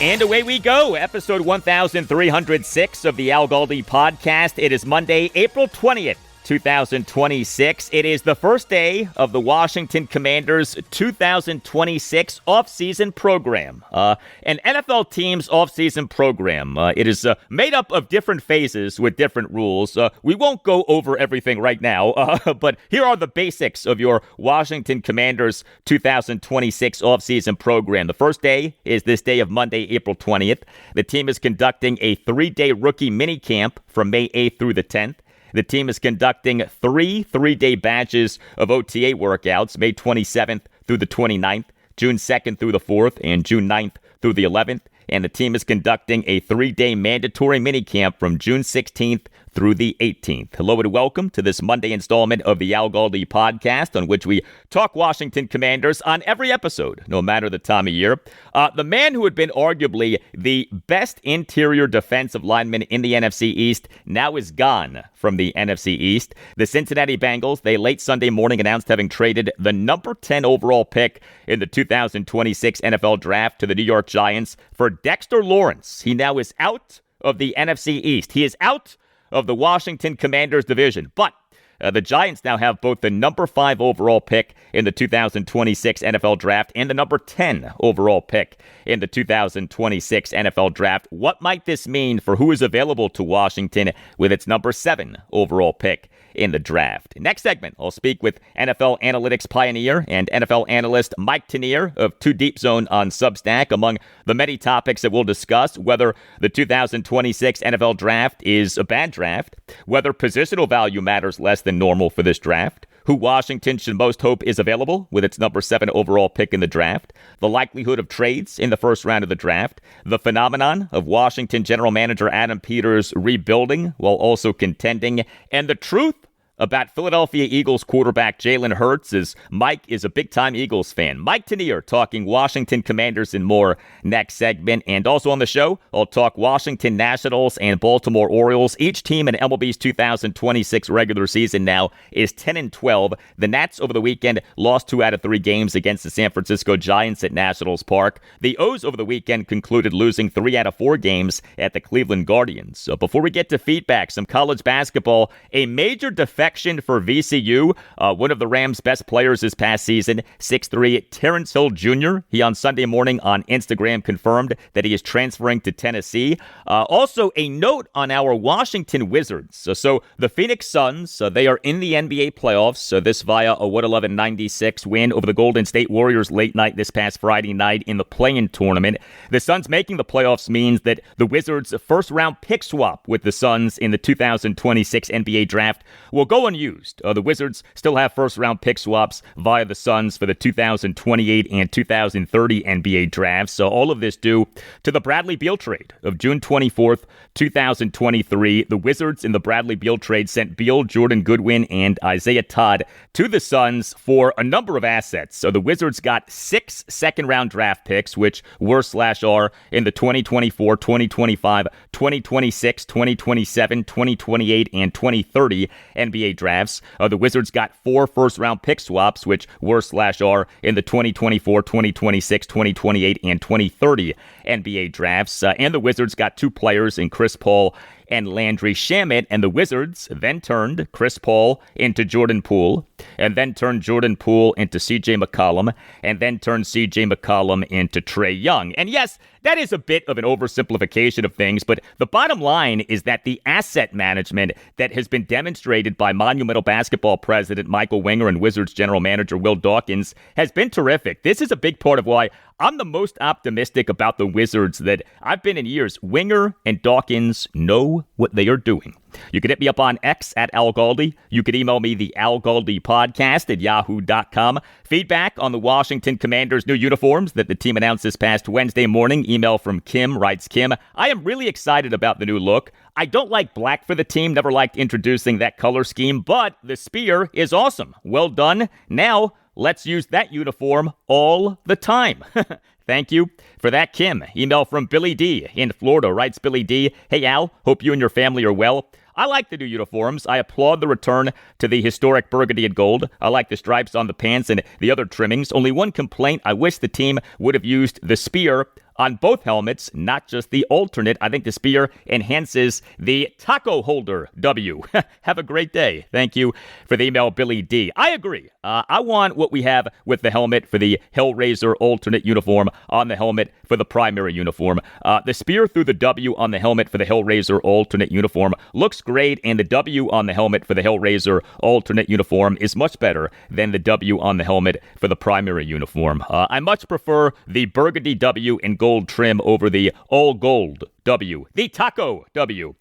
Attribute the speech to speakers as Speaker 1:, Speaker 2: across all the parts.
Speaker 1: And away we go, episode 1306 of the Al Galdi podcast. It is Monday, April 20th, 2026. It is the first day of the Washington Commanders' 2026 offseason program. An NFL team's offseason program. It is made up of different phases with different rules. We won't go over everything right now, but here are the basics of your Washington Commanders' 2026 offseason program. The first day is this day of Monday, April 20th. The team is conducting a 3-day rookie minicamp from May 8th through the 10th. The team is conducting three-day batches of OTA workouts, May 27th through the 29th, June 2nd through the 4th, and June 9th through the 11th. And the team is conducting a 3-day mandatory minicamp from June 16th through the 18th. Hello and welcome to this Monday installment of the Al Galdi podcast, on which we talk Washington Commanders on every episode, no matter the time of year. The man who had been arguably the best interior defensive lineman in the NFC East now is gone from the NFC East. The Cincinnati Bengals, they late Sunday morning announced having traded the number 10 overall pick in the 2026 NFL Draft to the New York Giants for Dexter Lawrence. He now is out of the NFC East. He is out of the Washington Commanders division. But the Giants now have both the number 5 overall pick in the 2026 NFL Draft and the number 10 overall pick in the 2026 NFL Draft. What might this mean for who is available to Washington with its number 7 overall pick in the draft? Next segment, I'll speak with NFL analytics pioneer and NFL analyst Mike Tanier of Too Deep Zone on Substack. Among the many topics that we'll discuss, whether the 2026 NFL Draft is a bad draft, whether positional value matters less than normal for this draft, who Washington should most hope is available with its number 7 overall pick in the draft, the likelihood of trades in the first round of the draft, the phenomenon of Washington general manager Adam Peters rebuilding while also contending, and the truth about Philadelphia Eagles quarterback Jalen Hurts, as Mike is a big-time Eagles fan. Mike Tanier talking Washington Commanders and more next segment. And also on the show, I'll talk Washington Nationals and Baltimore Orioles. Each team in MLB's 2026 regular season now is 10-12. The Nats over the weekend lost 2 out of 3 games against the San Francisco Giants at Nationals Park. The O's over the weekend concluded losing 3 out of 4 games at the Cleveland Guardians. So before we get to feedback, some college basketball, a major defection for VCU. One of the Rams' best players this past season, 6'3", Terrence Hill Jr. He on Sunday morning on Instagram confirmed that he is transferring to Tennessee. Also, a note on our Washington Wizards. So the Phoenix Suns, they are in the NBA playoffs. So this via a 111-96 win over the Golden State Warriors late night this past Friday night in the play-in tournament. The Suns making the playoffs means that the Wizards' first-round pick swap with the Suns in the 2026 NBA draft will go unused. The Wizards still have first-round pick swaps via the Suns for the 2028 and 2030 NBA drafts. So all of this due to the Bradley Beal trade of June 24th, 2023. The Wizards in the Bradley Beal trade sent Beal, Jordan Goodwin, and Isaiah Todd to the Suns for a number of assets. So the Wizards got 6 second-round draft picks, which were/are in the 2024, 2025, 2026, 2027, 2028, and 2030 NBA drafts. The Wizards got 4 first-round pick swaps, which were/are in the 2024, 2026, 2028, and 2030 NBA drafts. And the Wizards got 2 players in Chris Paul and Landry Shamet, and the Wizards then turned Chris Paul into Jordan Poole, and then turned Jordan Poole into C.J. McCollum, and then turned C.J. McCollum into Trae Young. And yes, that is a bit of an oversimplification of things, but the bottom line is that the asset management that has been demonstrated by Monumental Basketball president Michael Winger and Wizards general manager Will Dawkins has been terrific. This is a big part of why I'm the most optimistic about the Wizards that I've been in years. Winger and Dawkins know what they are doing. You can hit me up on X at Al Galdi. You can email me the Al Galdi podcast at yahoo.com. Feedback on the Washington Commanders' new uniforms that the team announced this past Wednesday morning. Email from Kim, writes Kim. I am really excited about the new look. I don't like black for the team, never liked introducing that color scheme, but the spear is awesome. Well done. Now, let's use that uniform all the time. Thank you for that, Kim. Email from Billy D in Florida. Writes Billy D, hey Al, hope you and your family are well. I like the new uniforms. I applaud the return to the historic burgundy and gold. I like the stripes on the pants and the other trimmings. Only one complaint, I wish the team would have used the spear on both helmets, not just the alternate. I think the spear enhances the taco holder W. Have a great day. Thank you for the email, Billy D. I agree. I want what we have with the helmet for the Hellraiser alternate uniform on the helmet for the primary uniform. The spear through the W on the helmet for the Hellraiser alternate uniform looks great, and the W on the helmet for the Hellraiser alternate uniform is much better than the W on the helmet for the primary uniform. I much prefer the burgundy W in gold trim over the all gold W, the taco W.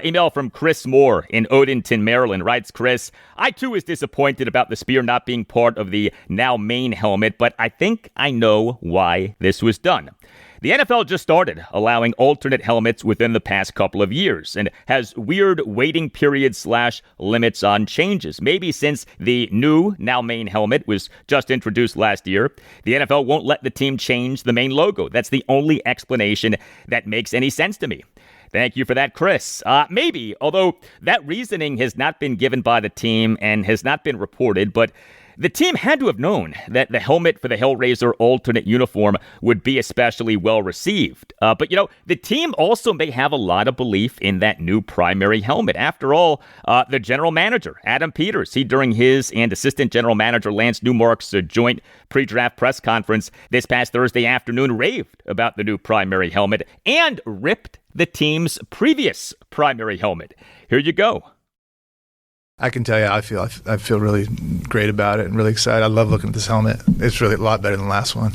Speaker 1: Email from Chris Moore in Odenton, Maryland. Writes Chris, I too was disappointed about the spear not being part of the now main helmet, but I think I know why this was done. The NFL just started allowing alternate helmets within the past couple of years and has weird waiting periods / limits on changes. Maybe since the new, now main helmet was just introduced last year, the NFL won't let the team change the main logo. That's the only explanation that makes any sense to me. Thank you for that, Chris. Maybe, although that reasoning has not been given by the team and has not been reported, but the team had to have known that the helmet for the Hellraiser alternate uniform would be especially well received. But, the team also may have a lot of belief in that new primary helmet. After all, the general manager, Adam Peters, during his and assistant general manager Lance Newmark's joint pre-draft press conference this past Thursday afternoon, raved about the new primary helmet and ripped the team's previous primary helmet. Here you go.
Speaker 2: I can tell you, I feel really great about it and really excited. I love looking at this helmet. It's really a lot better than the last one.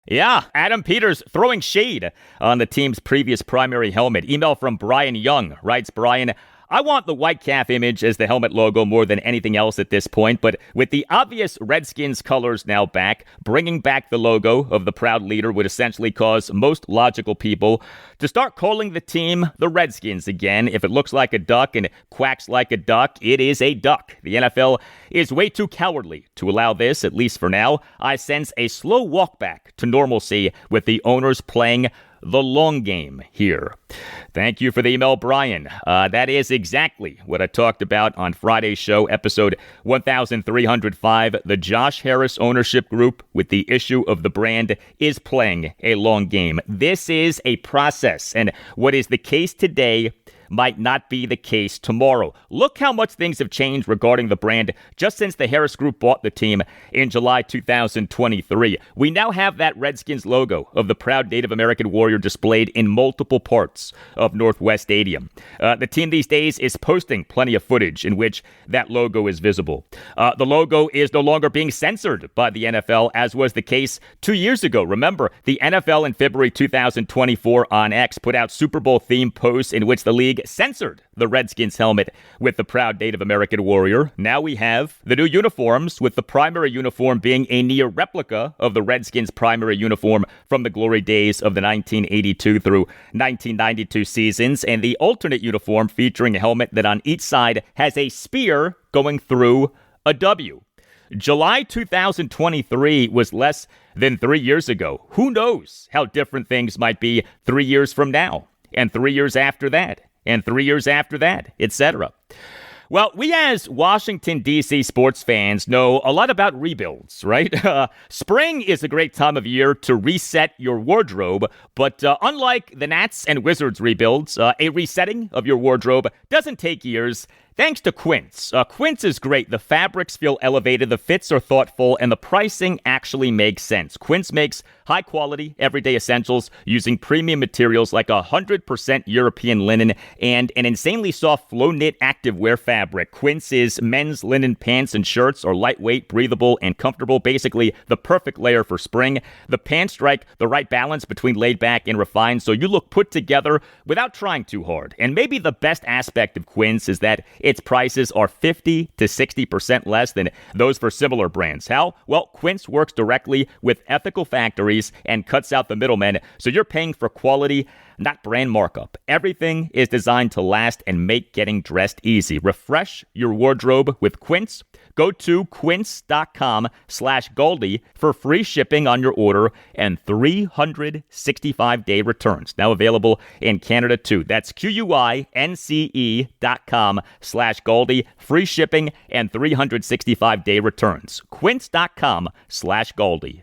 Speaker 1: Yeah, Adam Peters throwing shade on the team's previous primary helmet. Email from Brian Young. Writes Brian, I want the white calf image as the helmet logo more than anything else at this point, but with the obvious Redskins colors now back, bringing back the logo of the proud leader would essentially cause most logical people to start calling the team the Redskins again. If it looks like a duck and quacks like a duck, it is a duck. The NFL is way too cowardly to allow this, at least for now. I sense a slow walk back to normalcy with the owners playing the long game here. Thank you for the email, Brian. That is exactly what I talked about on Friday's show, episode 1305. The Josh Harris ownership group, with the issue of the brand, is playing a long game. This is a process, and what is the case today might not be the case tomorrow. Look how much things have changed regarding the brand just since the Harris Group bought the team in July 2023. We now have that Redskins logo of the proud Native American warrior displayed in multiple parts of Northwest Stadium. The team these days is posting plenty of footage in which that logo is visible. The logo is no longer being censored by the NFL, as was the case 2 years ago. Remember, the NFL in February 2024 on X put out Super Bowl themed posts in which the league censored the Redskins helmet with the proud Native American warrior. Now we have the new uniforms, with the primary uniform being a near replica of the Redskins primary uniform from the glory days of the 1982 through 1992 seasons, and the alternate uniform featuring a helmet that on each side has a spear going through a W. July 2023 was less than 3 years ago. Who knows how different things might be 3 years from now, and 3 years after that, and 3 years after that, etc. Well, we as Washington, D.C. sports fans know a lot about rebuilds, right? Spring is a great time of year to reset your wardrobe, but unlike the Nats and Wizards rebuilds, a resetting of your wardrobe doesn't take years. Thanks to Quince. Quince is great. The fabrics feel elevated, the fits are thoughtful, and the pricing actually makes sense. Quince makes high-quality, everyday essentials using premium materials like 100% European linen and an insanely soft flow-knit activewear fabric. Quince's men's linen pants and shirts are lightweight, breathable, and comfortable. Basically, the perfect layer for spring. The pants strike the right balance between laid-back and refined, so you look put together without trying too hard. And maybe the best aspect of Quince is that its prices are 50 to 60% less than those for similar brands. How? Well, Quince works directly with ethical factories and cuts out the middlemen, so you're paying for quality, not brand markup. Everything is designed to last and make getting dressed easy. Refresh your wardrobe with Quince. Go to quince.com/Galdi for free shipping on your order and 365-day returns. Now available in Canada too. That's QUINCE.com/Galdi. Free shipping and 365-day returns. Quince.com/Galdi.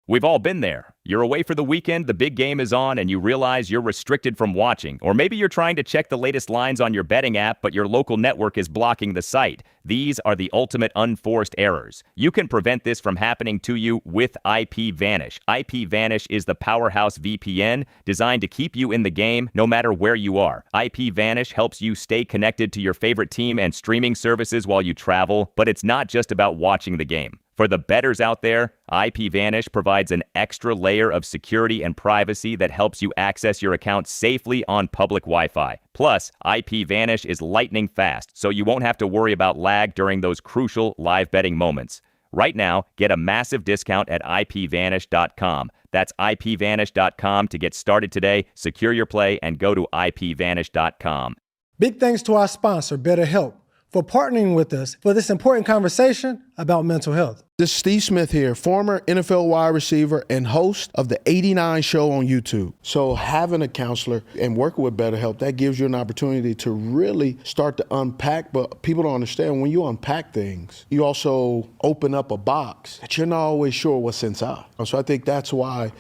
Speaker 1: We've all been there. You're away for the weekend, the big game is on, and you realize you're restricted from watching. Or maybe you're trying to check the latest lines on your betting app, but your local network is blocking the site. These are the ultimate unforced errors. You can prevent this from happening to you with IPVanish. IPVanish is the powerhouse VPN designed to keep you in the game no matter where you are. IPVanish helps you stay connected to your favorite team and streaming services while you travel, but it's not just about watching the game. For the bettors out there, IPVanish provides an extra layer of security and privacy that helps you access your account safely on public Wi-Fi. Plus, IPVanish is lightning fast, so you won't have to worry about lag during those crucial live betting moments. Right now, get a massive discount at IPVanish.com. That's IPVanish.com to get started today. Secure your play and go to IPVanish.com.
Speaker 3: Big thanks to our sponsor, BetterHelp, for partnering with us for this important conversation about mental health.
Speaker 4: This is Steve Smith here, former NFL wide receiver and host of the 89 show on YouTube. So having a counselor and working with BetterHelp, that gives you an opportunity to really start to unpack, but people don't understand when you unpack things, you also open up a box that you're not always sure what's inside. So I think that's why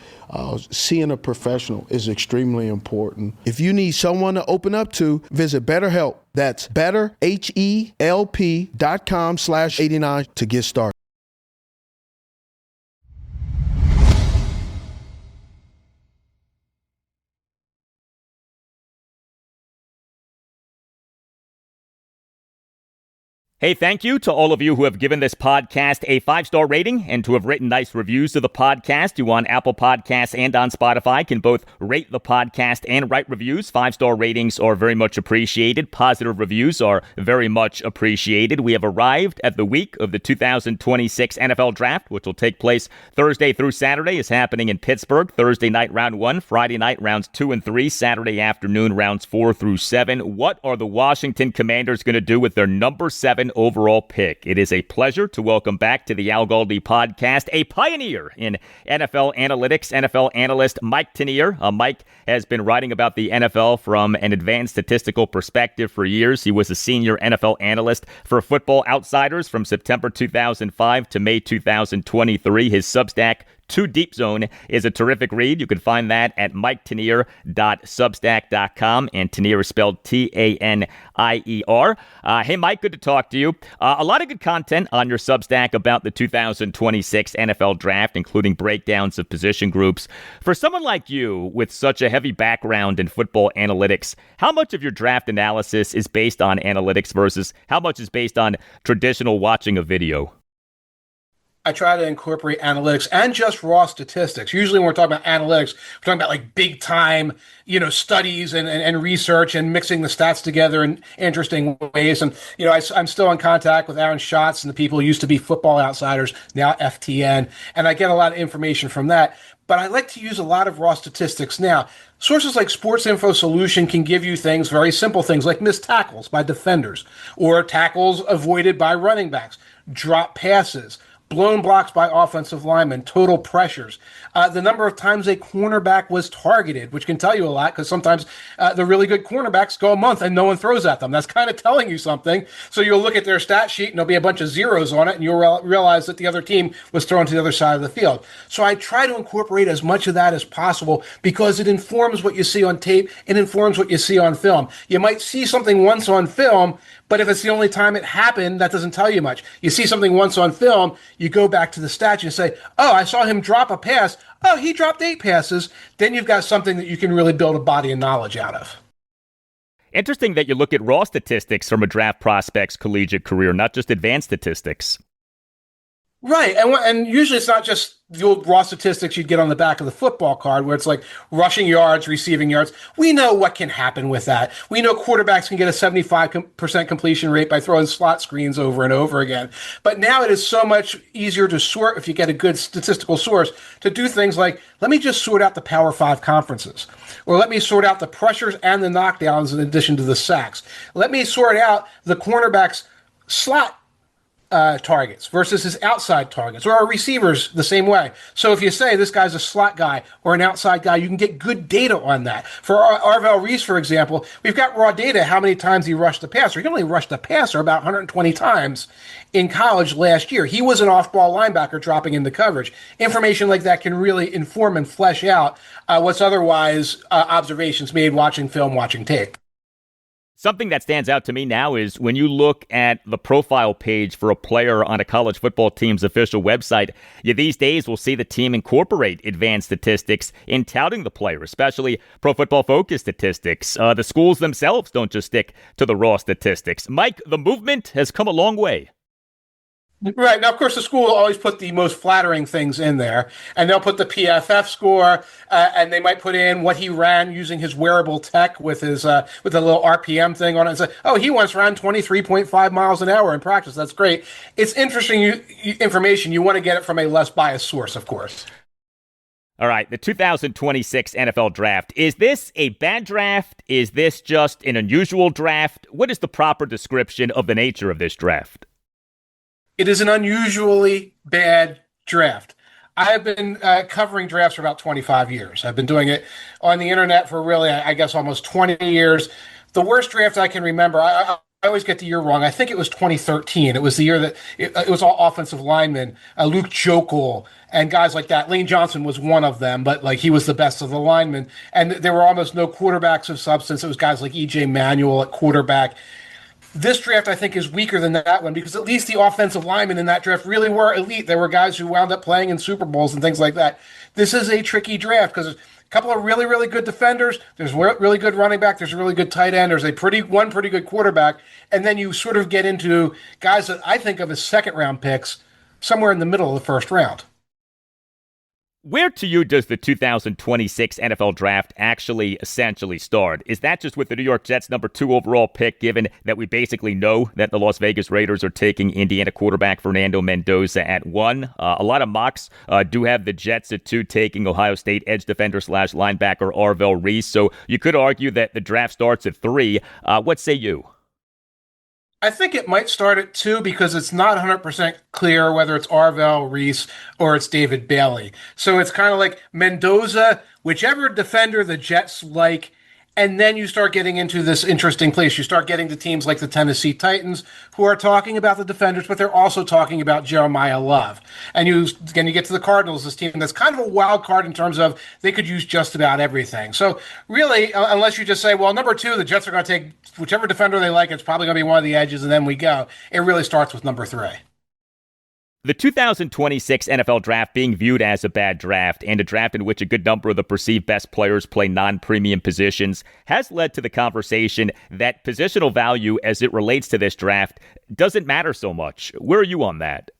Speaker 4: seeing a professional is extremely important. If you need someone to open up to, visit BetterHelp. That's betterhelp.com/89 to get started.
Speaker 1: Hey, thank you to all of you who have given this podcast a 5-star rating and to have written nice reviews of the podcast. You on Apple Podcasts and on Spotify can both rate the podcast and write reviews. 5-star ratings are very much appreciated. Positive reviews are very much appreciated. We have arrived at the week of the 2026 NFL Draft, which will take place Thursday through Saturday. Is happening in Pittsburgh. Thursday night, round 1. Friday night, rounds 2 and 3. Saturday afternoon, rounds 4 through 7. What are the Washington Commanders going to do with their number 7 overall pick? It is a pleasure to welcome back to the Al Galdi podcast a pioneer in NFL analytics, NFL analyst Mike Tanier. Mike has been writing about the NFL from an advanced statistical perspective for years. He was a senior NFL analyst for Football Outsiders from September 2005 to May 2023. His Substack, Too Deep Zone, is a terrific read. You can find that at miketanier.substack.com, and Tanier is spelled Tanier. Hey, Mike, good to talk to you. A lot of good content on your Substack about the 2026 NFL Draft, including breakdowns of position groups. For someone like you with such a heavy background in football analytics, how much of your draft analysis is based on analytics versus how much is based on traditional watching of video?
Speaker 5: I try to incorporate analytics and just raw statistics. Usually when we're talking about analytics, we're talking about like big time, studies and research and mixing the stats together in interesting ways. And, I'm still in contact with Aaron Schatz and the people who used to be Football Outsiders, now FTN. And I get a lot of information from that. But I like to use a lot of raw statistics now. Sources like Sports Info Solution can give you things, very simple things like missed tackles by defenders or tackles avoided by running backs, drop passes, blown blocks by offensive linemen, total pressures, the number of times a cornerback was targeted, which can tell you a lot because sometimes the really good cornerbacks go a month and no one throws at them. That's kind of telling you something. So you'll look at their stat sheet and there'll be a bunch of zeros on it and you'll realize that the other team was thrown to the other side of the field. So I try to incorporate as much of that as possible because it informs what you see on tape. It informs what you see on film. You might see something once on film, but if it's the only time it happened, that doesn't tell you much. You see something once on film, you go back to the stats and say, oh, I saw him drop a pass. Oh, he dropped 8 passes. Then you've got something that you can really build a body of knowledge out of.
Speaker 1: Interesting that you look at raw statistics from a draft prospect's collegiate career, not just advanced statistics.
Speaker 5: Right. And usually it's not just the old raw statistics you'd get on the back of the football card where it's like rushing yards, receiving yards. We know what can happen with that. We know quarterbacks can get a 75% completion rate by throwing slot screens over and over again. But now it is so much easier to sort if you get a good statistical source to do things like, let me just sort out the Power 5 conferences, or let me sort out the pressures and the knockdowns in addition to the sacks. Let me sort out the cornerbacks slot targets versus his outside targets, or our receivers the same way. So if you say this guy's a slot guy or an outside guy, you can get good data on that. For Arvell Reese, for example, we've got raw data how many times he rushed the passer. He only rushed the passer about 120 times in college last year. He was an off-ball linebacker dropping into coverage. Information like that can really inform and flesh out what's otherwise observations made watching film, watching tape.
Speaker 1: Something that stands out to me now is when you look at the profile page for a player on a college football team's official website, you these days will see the team incorporate advanced statistics in touting the player, especially Pro Football Focus statistics. The schools themselves don't just stick to the raw statistics. Mike, the movement has come a long way.
Speaker 5: Right. Now, of course, the school will always put the most flattering things in there, and they'll put the PFF score, and they might put in what he ran using his wearable tech with his with a little RPM thing on it, and say, "Oh, he once ran 23.5 miles an hour in practice. That's great." It's interesting information. You want to get it from a less biased source, of course.
Speaker 1: All right, the 2026 NFL Draft. Is this a bad draft? Is this just an unusual draft? What is the proper description of the nature of this draft?
Speaker 5: It is an unusually bad draft. I have been covering drafts for about 25 years. I've been doing it on the internet for really, I guess, almost 20 years. The worst draft I can remember, I always get the year wrong. I think it was 2013. It was the year that it was all offensive linemen, Luke Jokel and guys like that. Lane Johnson was one of them, but like he was the best of the linemen. And there were almost no quarterbacks of substance. It was guys like E.J. Manuel at quarterback. This draft, I think, is weaker than that one because at least the offensive linemen in that draft really were elite. There were guys who wound up playing in Super Bowls and things like that. This is a tricky draft because there's a couple of really, really good defenders. There's really good running back. There's a really good tight end. There's one pretty good quarterback. And then you sort of get into guys that I think of as second-round picks somewhere in the middle of the first round.
Speaker 1: Where to you does the 2026 NFL Draft actually essentially start? Is that just with the New York Jets' number 2 overall pick, given that we basically know that the Las Vegas Raiders are taking Indiana quarterback Fernando Mendoza at 1? A lot of mocks do have the Jets at 2 taking Ohio State edge defender / linebacker Arvell Reese. So you could argue that the draft starts at 3. What say you?
Speaker 5: I think it might start at 2 because it's not 100% clear whether it's Arvell Reese or it's David Bailey. So it's kind of like Mendoza, whichever defender the Jets like, and then you start getting into this interesting place. You start getting to teams like the Tennessee Titans who are talking about the defenders, but they're also talking about Jeremiah Love. And you get to the Cardinals, this team that's kind of a wild card in terms of they could use just about everything. So really, unless you just say, well, number 2, the Jets are going to take whichever defender they like, it's probably going to be one of the edges, and then we go. It really starts with number 3.
Speaker 1: The 2026 NFL Draft being viewed as a bad draft and a draft in which a good number of the perceived best players play non-premium positions has led to the conversation that positional value as it relates to this draft doesn't matter so much. Where are you on that?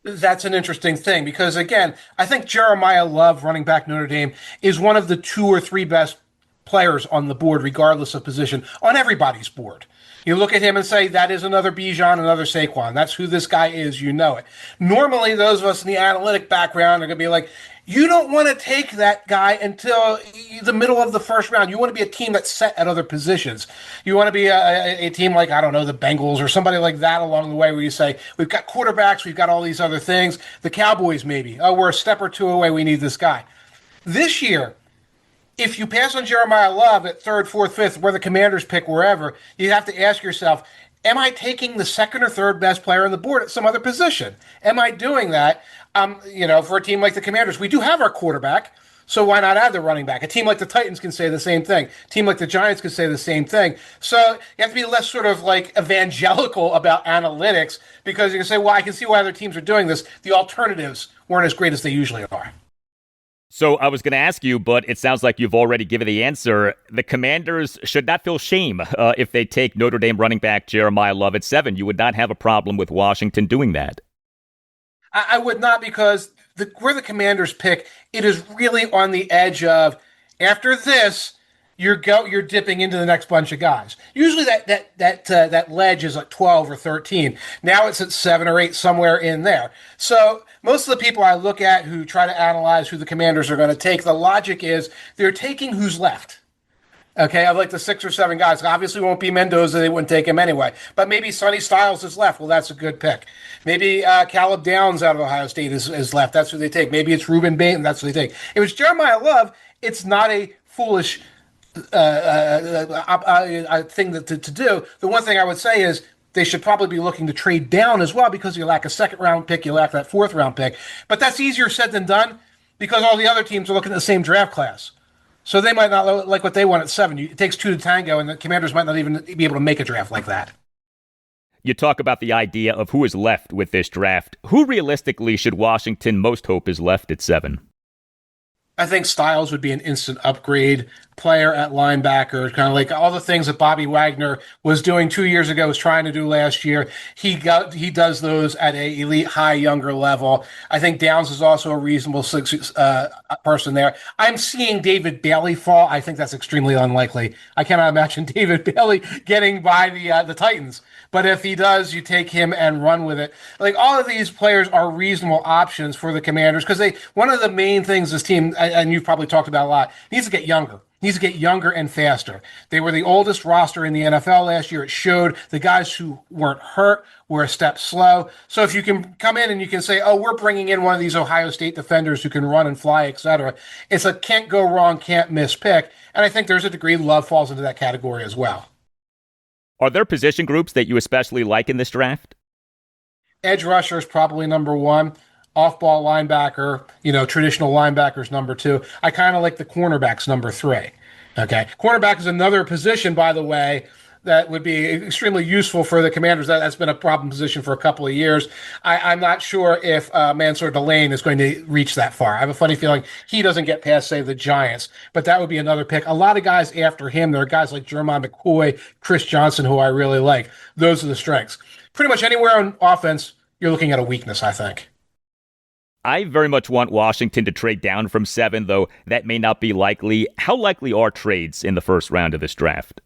Speaker 5: That's an interesting thing because, again, I think Jeremiah Love, running back Notre Dame, is one of the 2 or 3 best players on the board, regardless of position, on everybody's board. You look at him and say, that is another Bijan, another Saquon. That's who this guy is. You know it. Normally, those of us in the analytic background are going to be like, you don't want to take that guy until the middle of the first round. You want to be a team that's set at other positions. You want to be a team like, I don't know, the Bengals or somebody like that along the way where you say, we've got quarterbacks, we've got all these other things. The Cowboys maybe. Oh, we're a step or 2 away. We need this guy. This year, if you pass on Jeremiah Love at 3rd, 4th, 5th, where the Commanders pick wherever, you have to ask yourself, am I taking the 2nd or 3rd best player on the board at some other position? Am I doing that? For a team like the Commanders, we do have our quarterback, so why not add the running back? A team like the Titans can say the same thing. A team like the Giants can say the same thing. So you have to be less sort of like evangelical about analytics because you can say, well, I can see why other teams are doing this. The alternatives weren't as great as they usually are.
Speaker 1: So I was going to ask you, but it sounds like you've already given the answer. The Commanders should not feel shame if they take Notre Dame running back Jeremiah Love at 7. You would not have a problem with Washington doing that.
Speaker 5: I would not because where the Commanders pick, it is really on the edge of, after this, you're dipping into the next bunch of guys. Usually that ledge is like 12 or 13. Now it's at 7 or 8, somewhere in there. So most of the people I look at who try to analyze who the Commanders are going to take, the logic is they're taking who's left. Okay, of like the 6 or 7 guys. Obviously, won't be Mendoza. They wouldn't take him anyway. But maybe Sonny Styles is left. Well, that's a good pick. Maybe Caleb Downs out of Ohio State is left. That's who they take. Maybe it's Reuben Bain. That's who they take. If it's Jeremiah Love, it's not a foolish thing to do. The one thing I would say is they should probably be looking to trade down as well because you lack a second-round pick. You lack that fourth-round pick. But that's easier said than done because all the other teams are looking at the same draft class. So they might not like what they want at 7. It takes 2 to tango, and the Commanders might not even be able to make a draft like that.
Speaker 1: You talk about the idea of who is left with this draft. Who realistically should Washington most hope is left at 7?
Speaker 5: I think Styles would be an instant upgrade player at linebacker, kind of like all the things that Bobby Wagner was doing 2 years ago, was trying to do last year. He does those at a elite, high, younger level. I think Downs is also a reasonable person there. I'm seeing David Bailey fall. I think that's extremely unlikely. I cannot imagine David Bailey getting by the Titans. But if he does, you take him and run with it. Like, all of these players are reasonable options for the Commanders because one of the main things this team, and you've probably talked about a lot, needs to get younger. Needs to get younger and faster. They were the oldest roster in the NFL last year. It showed the guys who weren't hurt were a step slow. So if you can come in and you can say, oh, we're bringing in one of these Ohio State defenders who can run and fly, etc., it's a can't go wrong, can't miss pick. And I think there's a degree Love falls into that category as well.
Speaker 1: Are there position groups that you especially like in this draft?
Speaker 5: Edge rusher is probably number 1. Off-ball linebacker, traditional linebackers number 2. I kind of like the cornerbacks number 3. Okay, cornerback is another position, by the way, that would be extremely useful for the Commanders. That's been a problem position for a couple of years. I'm not sure if Mansour Delane is going to reach that far. I have a funny feeling he doesn't get past, say, the Giants, but that would be another pick. A lot of guys after him, there are guys like Jermon McCoy, Chris Johnson, who I really like. Those are the strengths. Pretty much anywhere on offense, you're looking at a weakness, I think.
Speaker 1: I very much want Washington to trade down from 7, though that may not be likely. How likely are trades in the first round of this draft?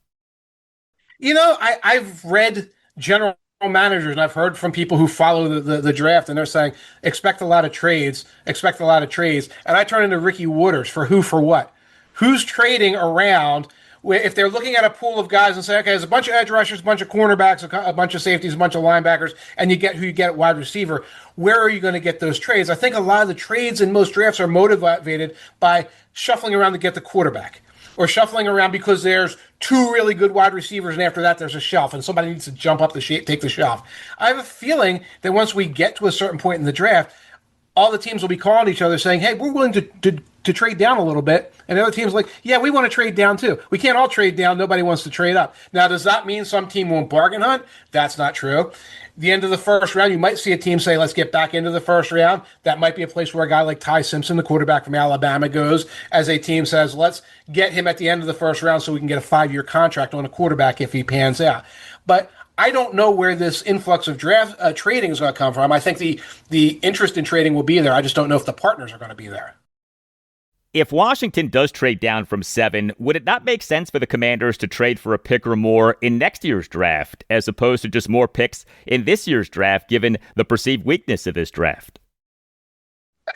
Speaker 5: I've read general managers, and I've heard from people who follow the draft, and they're saying, expect a lot of trades. And I turn into Ricky Wooders for who, for what. Who's trading around? If they're looking at a pool of guys and say, okay, there's a bunch of edge rushers, a bunch of cornerbacks, a bunch of safeties, a bunch of linebackers, and you get who you get at wide receiver, where are you going to get those trades? I think a lot of the trades in most drafts are motivated by shuffling around to get the quarterback, or shuffling around because there's 2 really good wide receivers, and after that there's a shelf, and somebody needs to jump up take the shelf. I have a feeling that once we get to a certain point in the draft, all the teams will be calling each other saying, hey, we're willing to trade down a little bit. And the other team's like, yeah, we want to trade down too. We can't all trade down. Nobody wants to trade up. Now, does that mean some team won't bargain hunt? That's not true. The end of the first round, you might see a team say, let's get back into the first round. That might be a place where a guy like Ty Simpson, the quarterback from Alabama, goes, as a team says, let's get him at the end of the first round so we can get a 5-year contract on a quarterback if he pans out. But I don't know where this influx of draft trading is going to come from. I think the interest in trading will be there. I just don't know if the partners are going to be there.
Speaker 1: If Washington does trade down from 7, would it not make sense for the Commanders to trade for a pick or more in next year's draft, as opposed to just more picks in this year's draft, given the perceived weakness of this draft?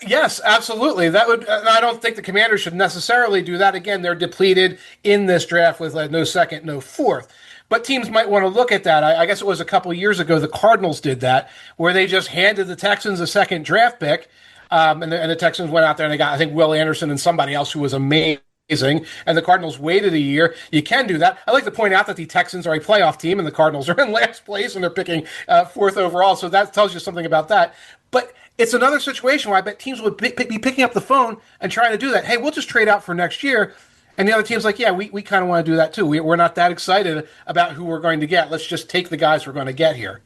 Speaker 5: Yes, absolutely. That would. I don't think the Commanders should necessarily do that. Again, they're depleted in this draft with no second, no fourth. But teams might want to look at that. I guess it was a couple of years ago the Cardinals did that, where they just handed the Texans a second draft pick, and the Texans went out there and they got, I think, Will Anderson and somebody else who was amazing, and the Cardinals waited a year. You can do that. I like to point out that the Texans are a playoff team and the Cardinals are in last place and they're picking 4th overall, so that tells you something about that. But it's another situation where I bet teams would be picking up the phone and trying to do that. Hey, we'll just trade out for next year. And the other team's like, yeah, we kind of want to do that too. We're not that excited about who we're going to get. Let's just take the guys we're going to get here.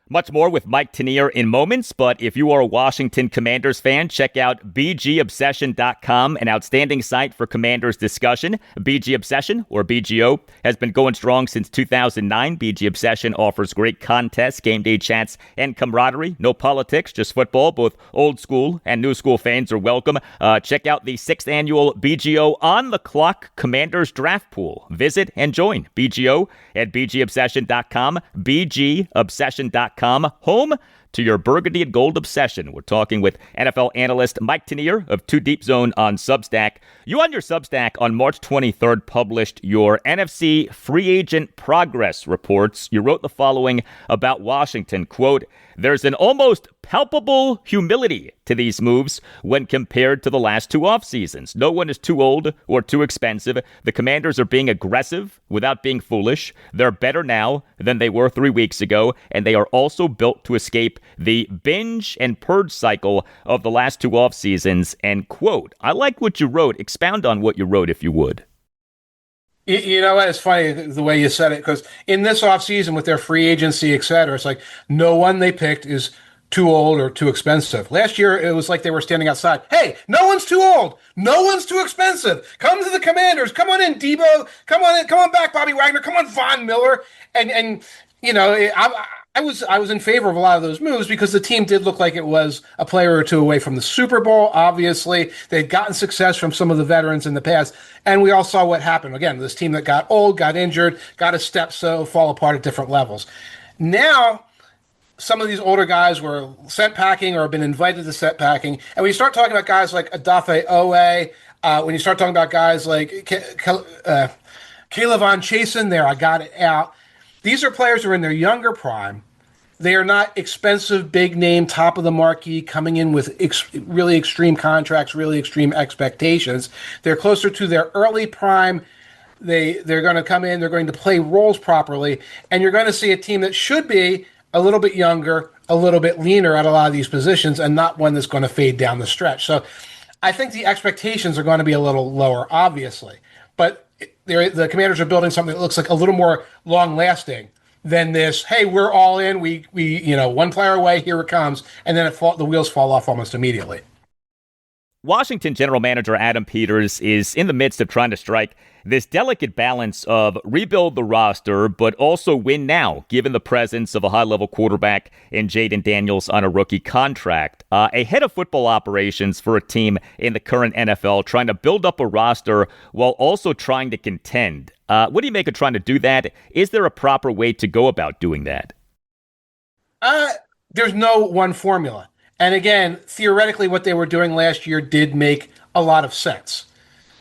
Speaker 1: Much more with Mike Tanier in moments, but if you are a Washington Commanders fan, check out bgobsession.com, an outstanding site for Commanders discussion. BG Obsession, or BGO, has been going strong since 2009. BG Obsession offers great contests, game day chats, and camaraderie. No politics, just football. Both old school and new school fans are welcome. Check out the 6th annual BGO On the Clock Commanders Draft Pool. Visit and join BGO at bgobsession.com, bgobsession.com, home to your burgundy and gold obsession. We're talking with NFL analyst Mike Tanier of Two Deep Zone on Substack. You on your Substack on March 23rd published your NFC free agent progress reports. You wrote the following about Washington, quote, "There's an almost palpable humility to these moves when compared to the last two off seasons. No one is too old or too expensive. The Commanders are being aggressive without being foolish. They're better now than they were 3 weeks ago, and they are also built to escape the binge and purge cycle of the last two off seasons," end quote. I like what you wrote. Expound on what you wrote, if you would.
Speaker 5: You know what? It's funny the way you said it, because in this offseason with their free agency, et cetera, it's like no one they picked is too old or too expensive. Last year, it was like they were standing outside. Hey, no one's too old. No one's too expensive. Come to the Commanders. Come on in, Debo. Come on in. Come on back, Bobby Wagner. Come on, Von Miller. And you know, I was in favor of a lot of those moves because the team did look like it was a player or two away from the Super Bowl. Obviously, they'd gotten success from some of the veterans in the past, and we all saw what happened. Again, this team that got old, got injured, got a step so fall apart at different levels. Now, some of these older guys were sent packing or have been invited to set packing, and when you start talking about guys like Odafe Owe, when you start talking about guys like Kayvon Chasen, there, I got it out. These are players who are in their younger prime. They are not expensive, big name, top of the marquee, coming in with really extreme contracts, really extreme expectations. They're closer to their early prime. They're going to come in. They're going to play roles properly, and you're going to see a team that should be a little bit younger, a little bit leaner at a lot of these positions, and not one that's going to fade down the stretch. So, I think the expectations are going to be a little lower, obviously, but the Commanders are building something that looks like a little more long-lasting than this. Hey, we're all in. We one player away. Here it comes, and then the wheels fall off almost immediately.
Speaker 1: Washington general manager Adam Peters is in the midst of trying to strike this delicate balance of rebuild the roster, but also win now, given the presence of a high-level quarterback in Jayden Daniels on a rookie contract. A head of football operations for a team in the current NFL, trying to build up a roster while also trying to contend. What do you make of trying to do that? Is there a proper way to go about doing that?
Speaker 5: There's no one formula. And again, theoretically, what they were doing last year did make a lot of sense.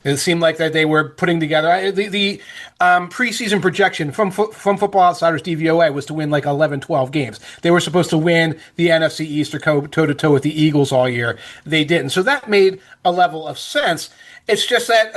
Speaker 5: It seemed like that they were putting together the preseason projection from Football Outsiders DVOA was to win like 11, 12 games. They were supposed to win the NFC East or go toe-to-toe with the Eagles all year. They didn't. So that made a level of sense. It's just that,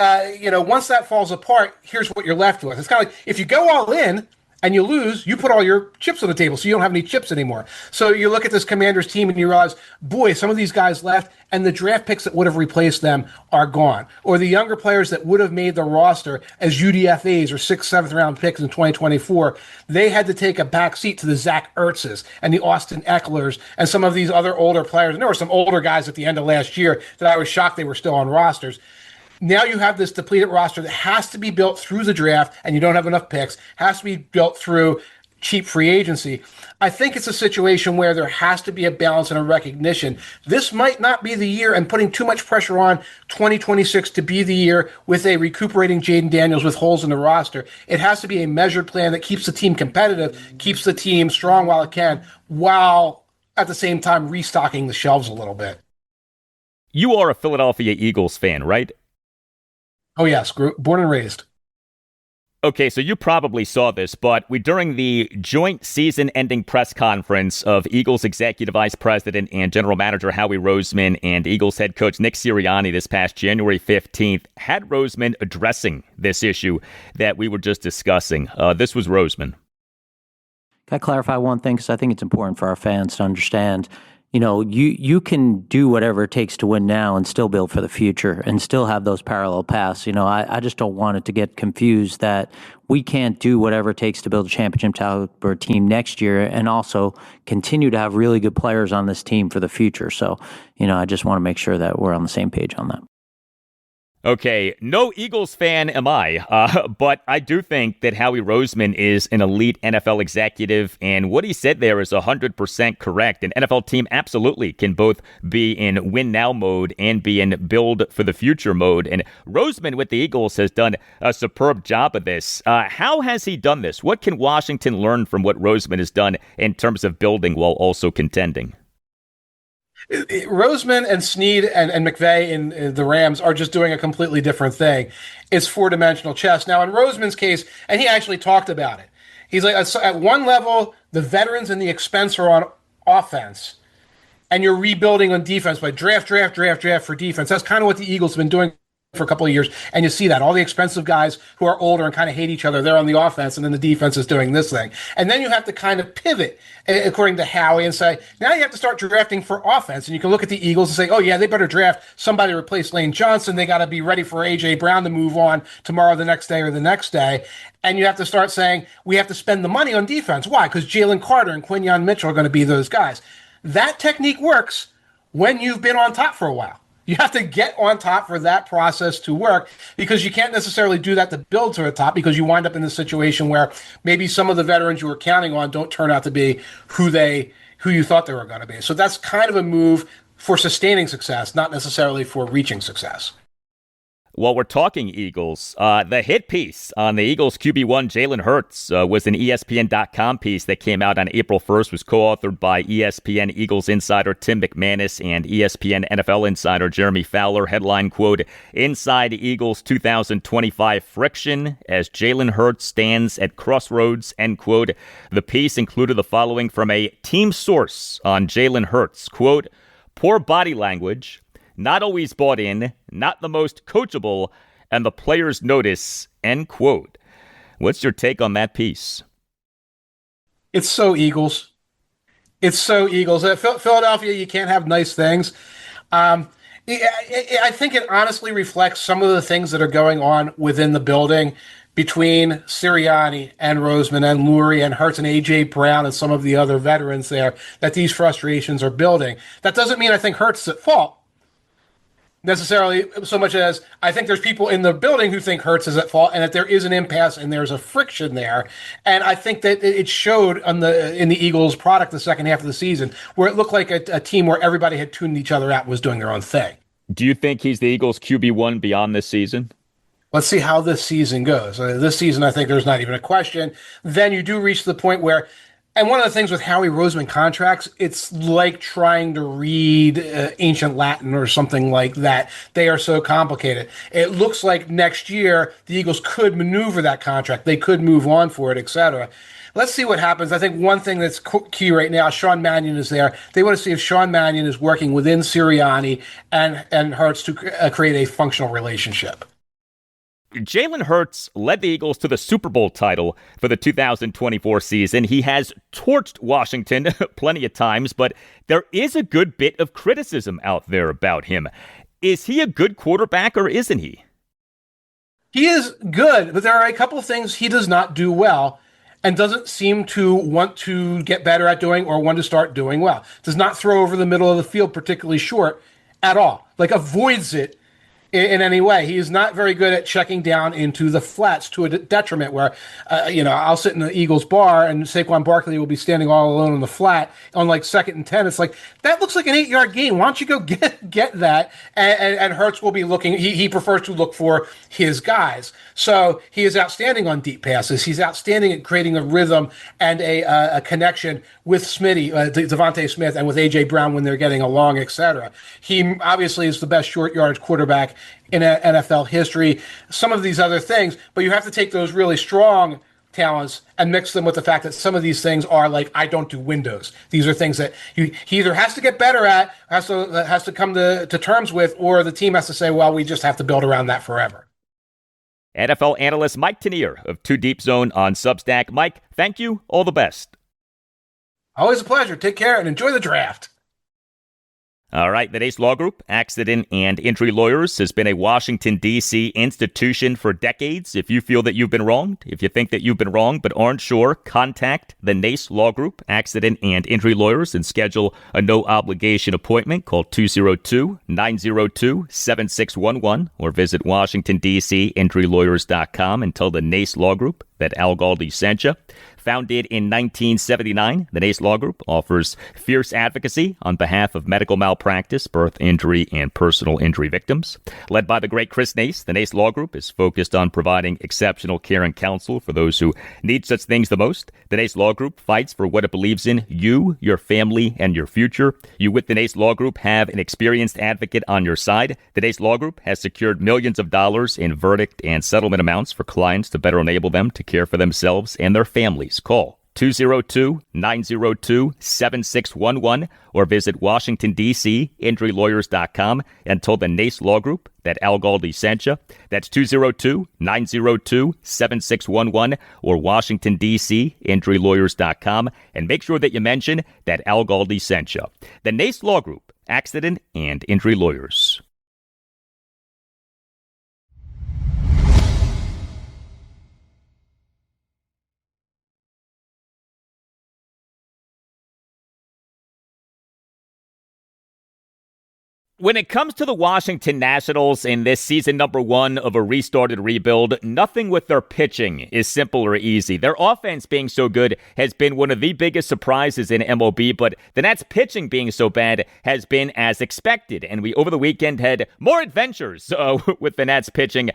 Speaker 5: once that falls apart, here's what you're left with. It's kind of like if you go all in and you lose, you put all your chips on the table, so you don't have any chips anymore. So you look at this Commanders team and you realize, boy, some of these guys left, and the draft picks that would have replaced them are gone. Or the younger players that would have made the roster as UDFAs or 6th, 7th round picks in 2024, they had to take a back seat to the Zach Ertzes and the Austin Ecklers and some of these other older players. And there were some older guys at the end of last year that I was shocked they were still on rosters. Now you have this depleted roster that has to be built through the draft, and you don't have enough picks, has to be built through cheap free agency. I think it's a situation where there has to be a balance and a recognition. This might not be the year, and putting too much pressure on 2026 to be the year with a recuperating Jayden Daniels with holes in the roster. It has to be a measured plan that keeps the team competitive, keeps the team strong while it can, while at the same time restocking the shelves a little bit.
Speaker 1: You are a Philadelphia Eagles fan, right?
Speaker 5: Oh, yes. Born and raised.
Speaker 1: Okay, so you probably saw this, but during the joint season-ending press conference of Eagles Executive Vice President and General Manager Howie Roseman and Eagles head coach Nick Sirianni this past January 15th, had Roseman addressing this issue that we were just discussing. This was Roseman.
Speaker 6: Can I clarify one thing? Because I think it's important for our fans to understand. You can do whatever it takes to win now and still build for the future and still have those parallel paths. I just don't want it to get confused that we can't do whatever it takes to build a championship caliber team next year and also continue to have really good players on this team for the future. So, I just want to make sure that we're on the same page on that.
Speaker 1: Okay, no Eagles fan am I, but I do think that Howie Roseman is an elite NFL executive, and what he said there is 100% correct. An NFL team absolutely can both be in win-now mode and be in build-for-the-future mode, and Roseman with the Eagles has done a superb job of this. How has he done this? What can Washington learn from what Roseman has done in terms of building while also contending?
Speaker 5: Roseman and Snead and McVay in the Rams are just doing a completely different thing. It's four-dimensional chess. Now, in Roseman's case, and he actually talked about it, he's like, at one level, the veterans and the expense are on offense, and you're rebuilding on defense by draft for defense. That's kind of what the Eagles have been doing for a couple of years, and you see that all the expensive guys who are older and kind of hate each other, they're on the offense, and then the defense is doing this thing. And then you have to kind of pivot, according to Howie, and say, now you have to start drafting for offense. And you can look at the Eagles and say, oh yeah, they better draft somebody to replace Lane Johnson. They got to be ready for A.J. Brown to move on tomorrow, the next day, or the next day. And you have to start saying, we have to spend the money on defense. Why? Because Jalen Carter and Quinyon Mitchell are going to be those guys. That technique works when you've been on top for a while. You have to get on top for that process to work, because you can't necessarily do that to build to the top, because you wind up in a situation where maybe some of the veterans you were counting on don't turn out to be who you thought they were going to be. So that's kind of a move for sustaining success, not necessarily for reaching success.
Speaker 1: While we're talking Eagles, the hit piece on the Eagles QB1 Jalen Hurts was an ESPN.com piece that came out on April 1st, was co-authored by ESPN Eagles insider Tim McManus and ESPN NFL insider Jeremy Fowler. Headline, quote, "Inside Eagles 2025 friction as Jalen Hurts stands at crossroads," end quote. The piece included the following from a team source on Jalen Hurts, quote, "Poor body language, not always bought in, not the most coachable, and the players notice," end quote. What's your take on that piece?
Speaker 5: It's so Eagles. It's so Eagles. Philadelphia, you can't have nice things. I think it honestly reflects some of the things that are going on within the building between Sirianni and Roseman and Lurie and Hurts and A.J. Brown and some of the other veterans there, that these frustrations are building. That doesn't mean I think Hurts is at fault necessarily, so much as I think there's people in the building who think Hurts is at fault, and that there is an impasse and there's a friction there. And I think that it showed in the Eagles' product the second half of the season, where it looked like a team where everybody had tuned each other out and was doing their own thing.
Speaker 1: Do you think he's the Eagles' QB1 beyond this season?
Speaker 5: Let's see how this season goes. This season, I think there's not even a question. Then you do reach the point where, and one of the things with Howie Roseman contracts, it's like trying to read ancient Latin or something like that. They are so complicated. It looks like next year the Eagles could maneuver that contract. They could move on for it, etc. Let's see what happens. I think one thing that's key right now, Sean Mannion is there. They want to see if Sean Mannion is working within Sirianni and Hurts to create a functional relationship.
Speaker 1: Jalen Hurts led the Eagles to the Super Bowl title for the 2024 season. He has torched Washington plenty of times, but there is a good bit of criticism out there about him. Is he a good quarterback or isn't he?
Speaker 5: He is good, but there are a couple of things he does not do well and doesn't seem to want to get better at doing or want to start doing well. Does not throw over the middle of the field particularly short at all. Like, avoids it in any way. He is not very good at checking down into the flats to a detriment where, I'll sit in the Eagles bar and Saquon Barkley will be standing all alone on the flat on like 2nd and 10. It's like, that looks like an 8-yard gain. Why don't you go get that? And Hurts will be looking, he prefers to look for his guys. So he is outstanding on deep passes. He's outstanding at creating a rhythm and a connection with Smitty, Devontae Smith, and with A.J. Brown when they're getting along, etc. He obviously is the best short yardage quarterback in NFL history. Some of these other things, but you have to take those really strong talents and mix them with the fact that some of these things are like, I don't do windows. These are things that he either has to get better at, has to come to terms with, or the team has to say, well, we just have to build around that forever.
Speaker 1: NFL analyst Mike Tanier of Too Deep Zone on Substack. Mike, thank you. All the best.
Speaker 5: Always a pleasure. Take care and enjoy the draft.
Speaker 1: All right, the Nace Law Group, Accident and Injury Lawyers, has been a Washington, D.C. institution for decades. If you feel that you've been wronged, if you think that you've been wronged but aren't sure, contact the Nace Law Group, Accident and Injury Lawyers, and schedule a no-obligation appointment. Call 202-902-7611 or visit WashingtonDCInjuryLawyers.com and tell the Nace Law Group that Al Galdi sent you. Founded in 1979, the Nace Law Group offers fierce advocacy on behalf of medical malpractice, birth injury, and personal injury victims. Led by the great Chris Nace, the Nace Law Group is focused on providing exceptional care and counsel for those who need such things the most. The Nace Law Group fights for what it believes in: you, your family, and your future. You with the Nace Law Group have an experienced advocate on your side. The Nace Law Group has secured millions of dollars in verdict and settlement amounts for clients to better enable them to care for themselves and their families. Call 202-902-7611 or visit WashingtonDCInjuryLawyers.com and tell the Nace Law Group that Al Galdi sent you. That's 202-902-7611 or WashingtonDCInjuryLawyers.com, and make sure that you mention that Al Galdi sent you. The Nace Law Group, Accident and Injury Lawyers. When it comes to the Washington Nationals in this season number 1 of a restarted rebuild, nothing with their pitching is simple or easy. Their offense being so good has been one of the biggest surprises in MLB, but the Nats pitching being so bad has been as expected. And we, over the weekend, had more adventures with the Nats pitching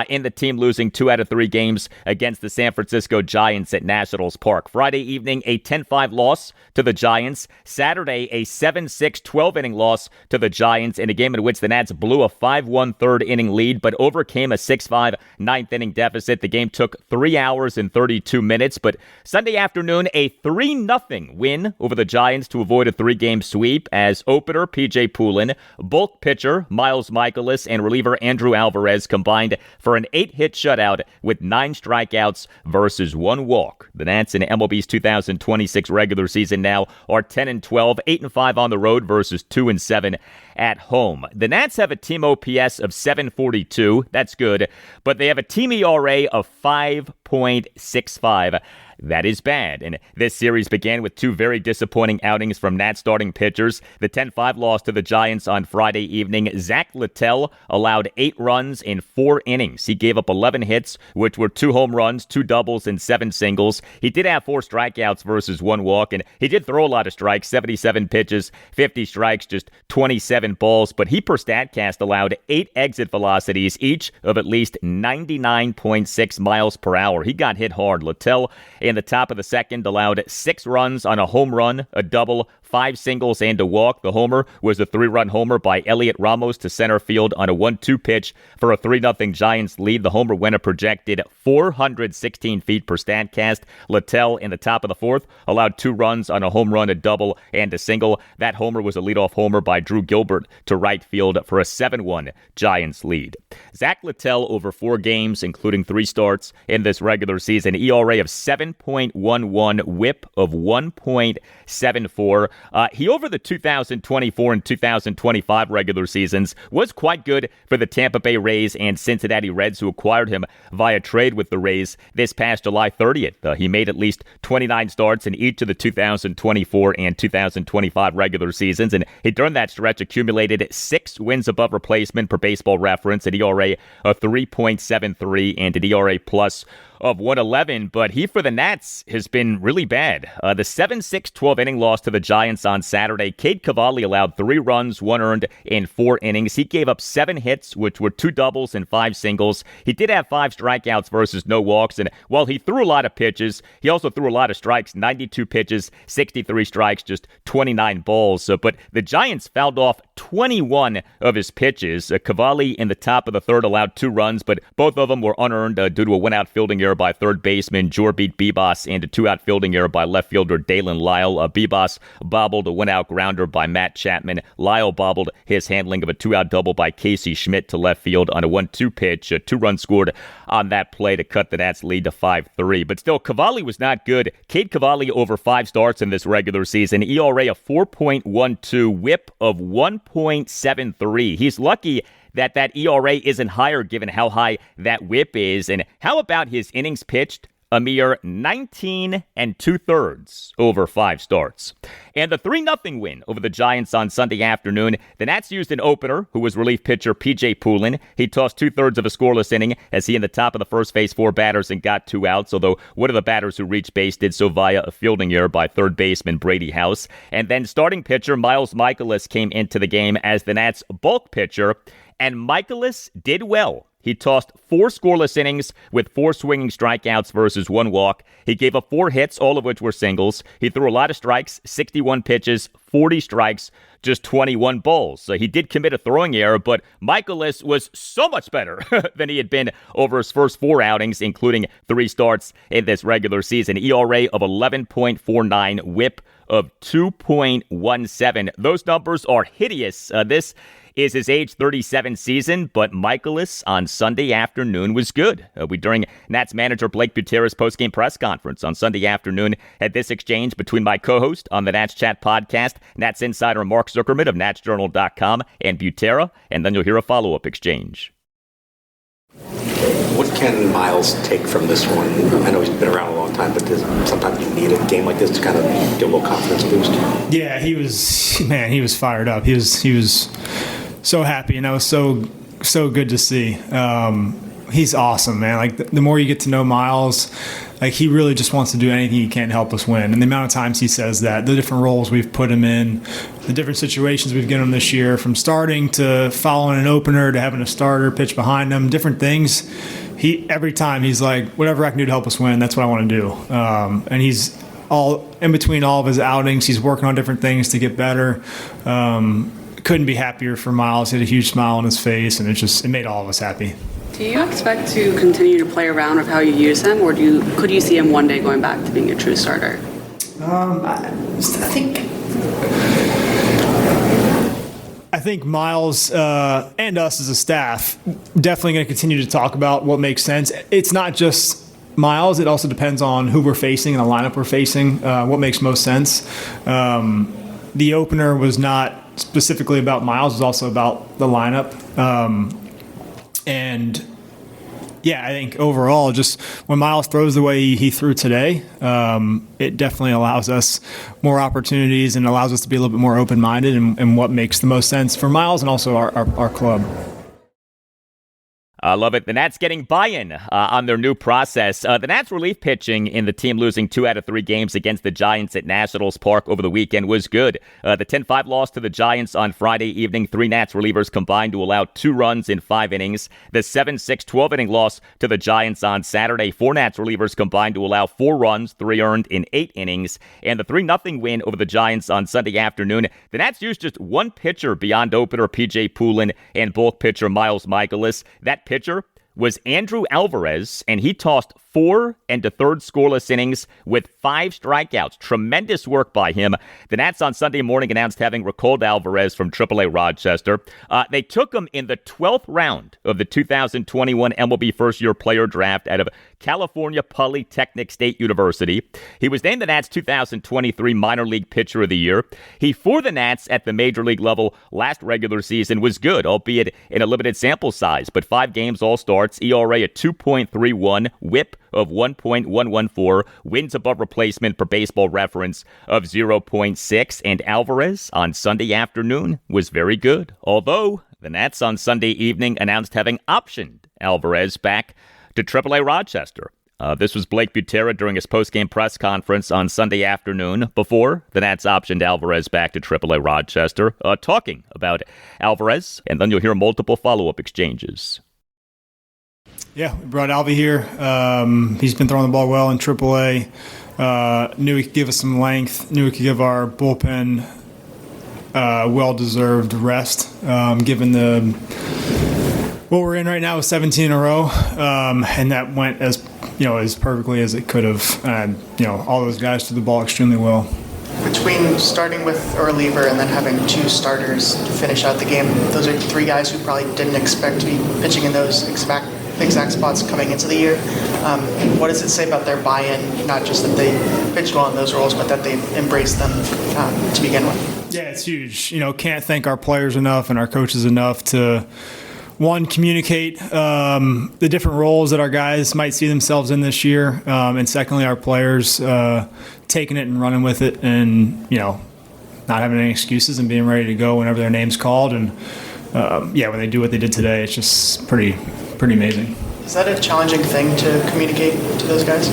Speaker 1: in the team losing 2 out of 3 games against the San Francisco Giants at Nationals Park. Friday evening, a 10-5 loss to the Giants. Saturday, a 7-6 12-inning loss to the Giants, in a game in which the Nats blew a 5-1 third-inning lead but overcame a 6-5 ninth-inning deficit. The game took 3 hours and 32 minutes, but Sunday afternoon, a 3-0 win over the Giants to avoid a 3-game sweep as opener P.J. Poulin, bulk pitcher Miles Mikolas, and reliever Andrew Alvarez combined for an 8-hit shutout with 9 strikeouts versus 1 walk. The Nats in MLB's 2026 regular season now are 10-12, 8-5 on the road versus 2-7 at home. The Nats have a team OPS of 742. That's good. But they have a team ERA of 5.65. That is bad. And this series began with 2 very disappointing outings from Nats starting pitchers. The 10-5 loss to the Giants on Friday evening. Zach Littell allowed 8 runs in 4 innings. He gave up 11 hits, which were 2 home runs, 2 doubles, and 7 singles. He did have 4 strikeouts versus 1 walk, and he did throw a lot of strikes, 77 pitches, 50 strikes, just 27 balls. But he per StatCast allowed 8 exit velocities, each of at least 99.6 miles per hour. He got hit hard. Littell, in the top of the second, allowed 6 runs on a home run, a double, 5 singles, and a walk. The homer was a 3-run homer by Elliot Ramos to center field on a 1-2 pitch for a 3-0 Giants lead. The homer went a projected 416 feet per StatCast. Littell, in the top of the 4th, allowed 2 runs on a home run, a double, and a single. That homer was a leadoff homer by Drew Gilbert to right field for a 7-1 Giants lead. Zach Littell over 4 games, including 3 starts in this regular season, ERA of 7.11, whip of 1.74. He, over the 2024 and 2025 regular seasons, was quite good for the Tampa Bay Rays and Cincinnati Reds, who acquired him via trade with the Rays this past July 30th. He made at least 29 starts in each of the 2024 and 2025 regular seasons, and he during that stretch accumulated 6 wins above replacement per Baseball Reference, an ERA of 3.73 and an ERA plus of 111, but he for the Nats has been really bad. The 7-6 12-inning loss to the Giants on Saturday, Cade Cavalli allowed 3 runs, 1 earned in 4 innings. He gave up 7 hits, which were 2 doubles and 5 singles. He did have 5 strikeouts versus no walks, and while he threw a lot of pitches, he also threw a lot of strikes, 92 pitches, 63 strikes, just 29 balls. But the Giants fouled off 21 of his pitches. Cavalli in the top of the 3rd allowed 2 runs, but both of them were unearned due to a one-out fielding error error by third baseman Jorbeat Bibas and a two-out fielding error by left fielder Dalen Lyle. Bibas bobbled a one-out grounder by Matt Chapman. Lyle bobbled his handling of a two-out double by Casey Schmidt to left field on a 1-2 pitch. 2 runs scored on that play to cut the Nats lead to 5-3. But still, Cavalli was not good. Cade Cavalli over 5 starts in this regular season. ERA of 4.12, whip of 1.73. He's lucky that ERA isn't higher given how high that whip is. And how about his innings pitched? A mere 19 2/3 over 5 starts. And the 3-0 win over the Giants on Sunday afternoon. The Nats used an opener who was relief pitcher P.J. Poulin. He tossed 2/3 of a scoreless inning as he in the top of the first faced 4 batters and got 2 outs, although one of the batters who reached base did so via a fielding error by third baseman Brady House. And then starting pitcher Miles Mikolas came into the game as the Nats' bulk pitcher, and Mikolas did well. He tossed 4 scoreless innings with 4 swinging strikeouts versus 1 walk. He gave up 4 hits, all of which were singles. He threw a lot of strikes, 61 pitches, 40 strikes, just 21 balls. So he did commit a throwing error, but Mikolas was so much better than he had been over his first 4 outings, including 3 starts in this regular season. ERA of 11.49, whip of 2.17. Those numbers are hideous. This is his age 37 season, but Mikolas on Sunday afternoon was good. During Nats manager Blake Butera's postgame press conference on Sunday afternoon, had this exchange between my co-host on the Nats Chat podcast, Nats insider Mark Zuckerman of NatsJournal.com, and Butera, and then you'll hear a follow-up exchange.
Speaker 7: What can Miles take from this one? I know he's been around a long time, but sometimes you need a game like this to kind of get a little confidence boost.
Speaker 8: Yeah, he was fired up. He was so happy, and that was so good to see. He's awesome, man. Like the more you get to know Miles, like he really just wants to do anything he can to help us win. And the amount of times he says that, the different roles we've put him in, the different situations we've given him this year, from starting to following an opener to having a starter pitch behind him, different things. Every time he's like, whatever I can do to help us win, that's what I want to do. And he's all in between all of his outings. He's working on different things to get better. Couldn't be happier for Miles. He had a huge smile on his face, and it made all of us happy.
Speaker 9: Do you expect to continue to play around with how you use him, or could you see him one day going back to being a true starter?
Speaker 8: I think Miles and us as a staff definitely going to continue to talk about what makes sense. It's not just Miles. It also depends on who we're facing and the lineup we're facing, what makes most sense. The opener was not specifically about Miles. It was also about the lineup. And yeah, I think overall, just when Miles throws the way he threw today, it definitely allows us more opportunities and allows us to be a little bit more open-minded in what makes the most sense for Miles and also our club.
Speaker 1: I love it. The Nats getting buy-in on their new process. The Nats relief pitching in the team losing 2 out of 3 games against the Giants at Nationals Park over the weekend was good. The 10-5 loss to the Giants on Friday evening, 3 Nats relievers combined to allow 2 runs in 5 innings. The 7-6 12-inning loss to the Giants on Saturday, 4 Nats relievers combined to allow 4 runs, 3 earned in 8 innings. And the 3-0 win over the Giants on Sunday afternoon, the Nats used just 1 pitcher beyond opener P.J. Poulin and bulk pitcher Miles Mikolas. That pitcher was Andrew Alvarez, and he tossed 4 1/3 scoreless innings with 5 strikeouts. Tremendous work by him. The Nats on Sunday morning announced having recalled Alvarez from AAA Rochester. They took him in the 12th round of the 2021 MLB first-year player draft out of California Polytechnic State University. He was named the Nats 2023 Minor League Pitcher of the Year. He, for the Nats at the major league level last regular season, was good, albeit in a limited sample size, but 5 games, all starts, ERA at 2.31, whip of 1.114, wins above replacement per Baseball Reference of 0.6, and Alvarez on Sunday afternoon was very good, although the Nats on Sunday evening announced having optioned Alvarez back to AAA Rochester. This was Blake Butera during his postgame press conference on Sunday afternoon before the Nats optioned Alvarez back to AAA Rochester, talking about Alvarez, and then you'll hear multiple follow-up exchanges.
Speaker 8: Yeah, we brought Alvy here. He's been throwing the ball well in AAA. Knew he could give us some length. Knew he could give our bullpen well-deserved rest, given what we're in right now is 17 in a row, and that went as perfectly as it could have. And all those guys threw the ball extremely well.
Speaker 10: Between starting with a reliever and then having 2 starters to finish out the game, those are 3 guys who probably didn't expect to be pitching in those exact spots coming into the year. What does it say about their buy-in, not just that they pitched well in those roles, but that they've embraced them to begin with?
Speaker 8: Yeah, it's huge. Can't thank our players enough and our coaches enough to, one, communicate the different roles that our guys might see themselves in this year, and secondly, our players taking it and running with it, and not having any excuses and being ready to go whenever their name's called. And when they do what they did today, it's just pretty amazing.
Speaker 10: Is that a challenging thing to communicate to those guys?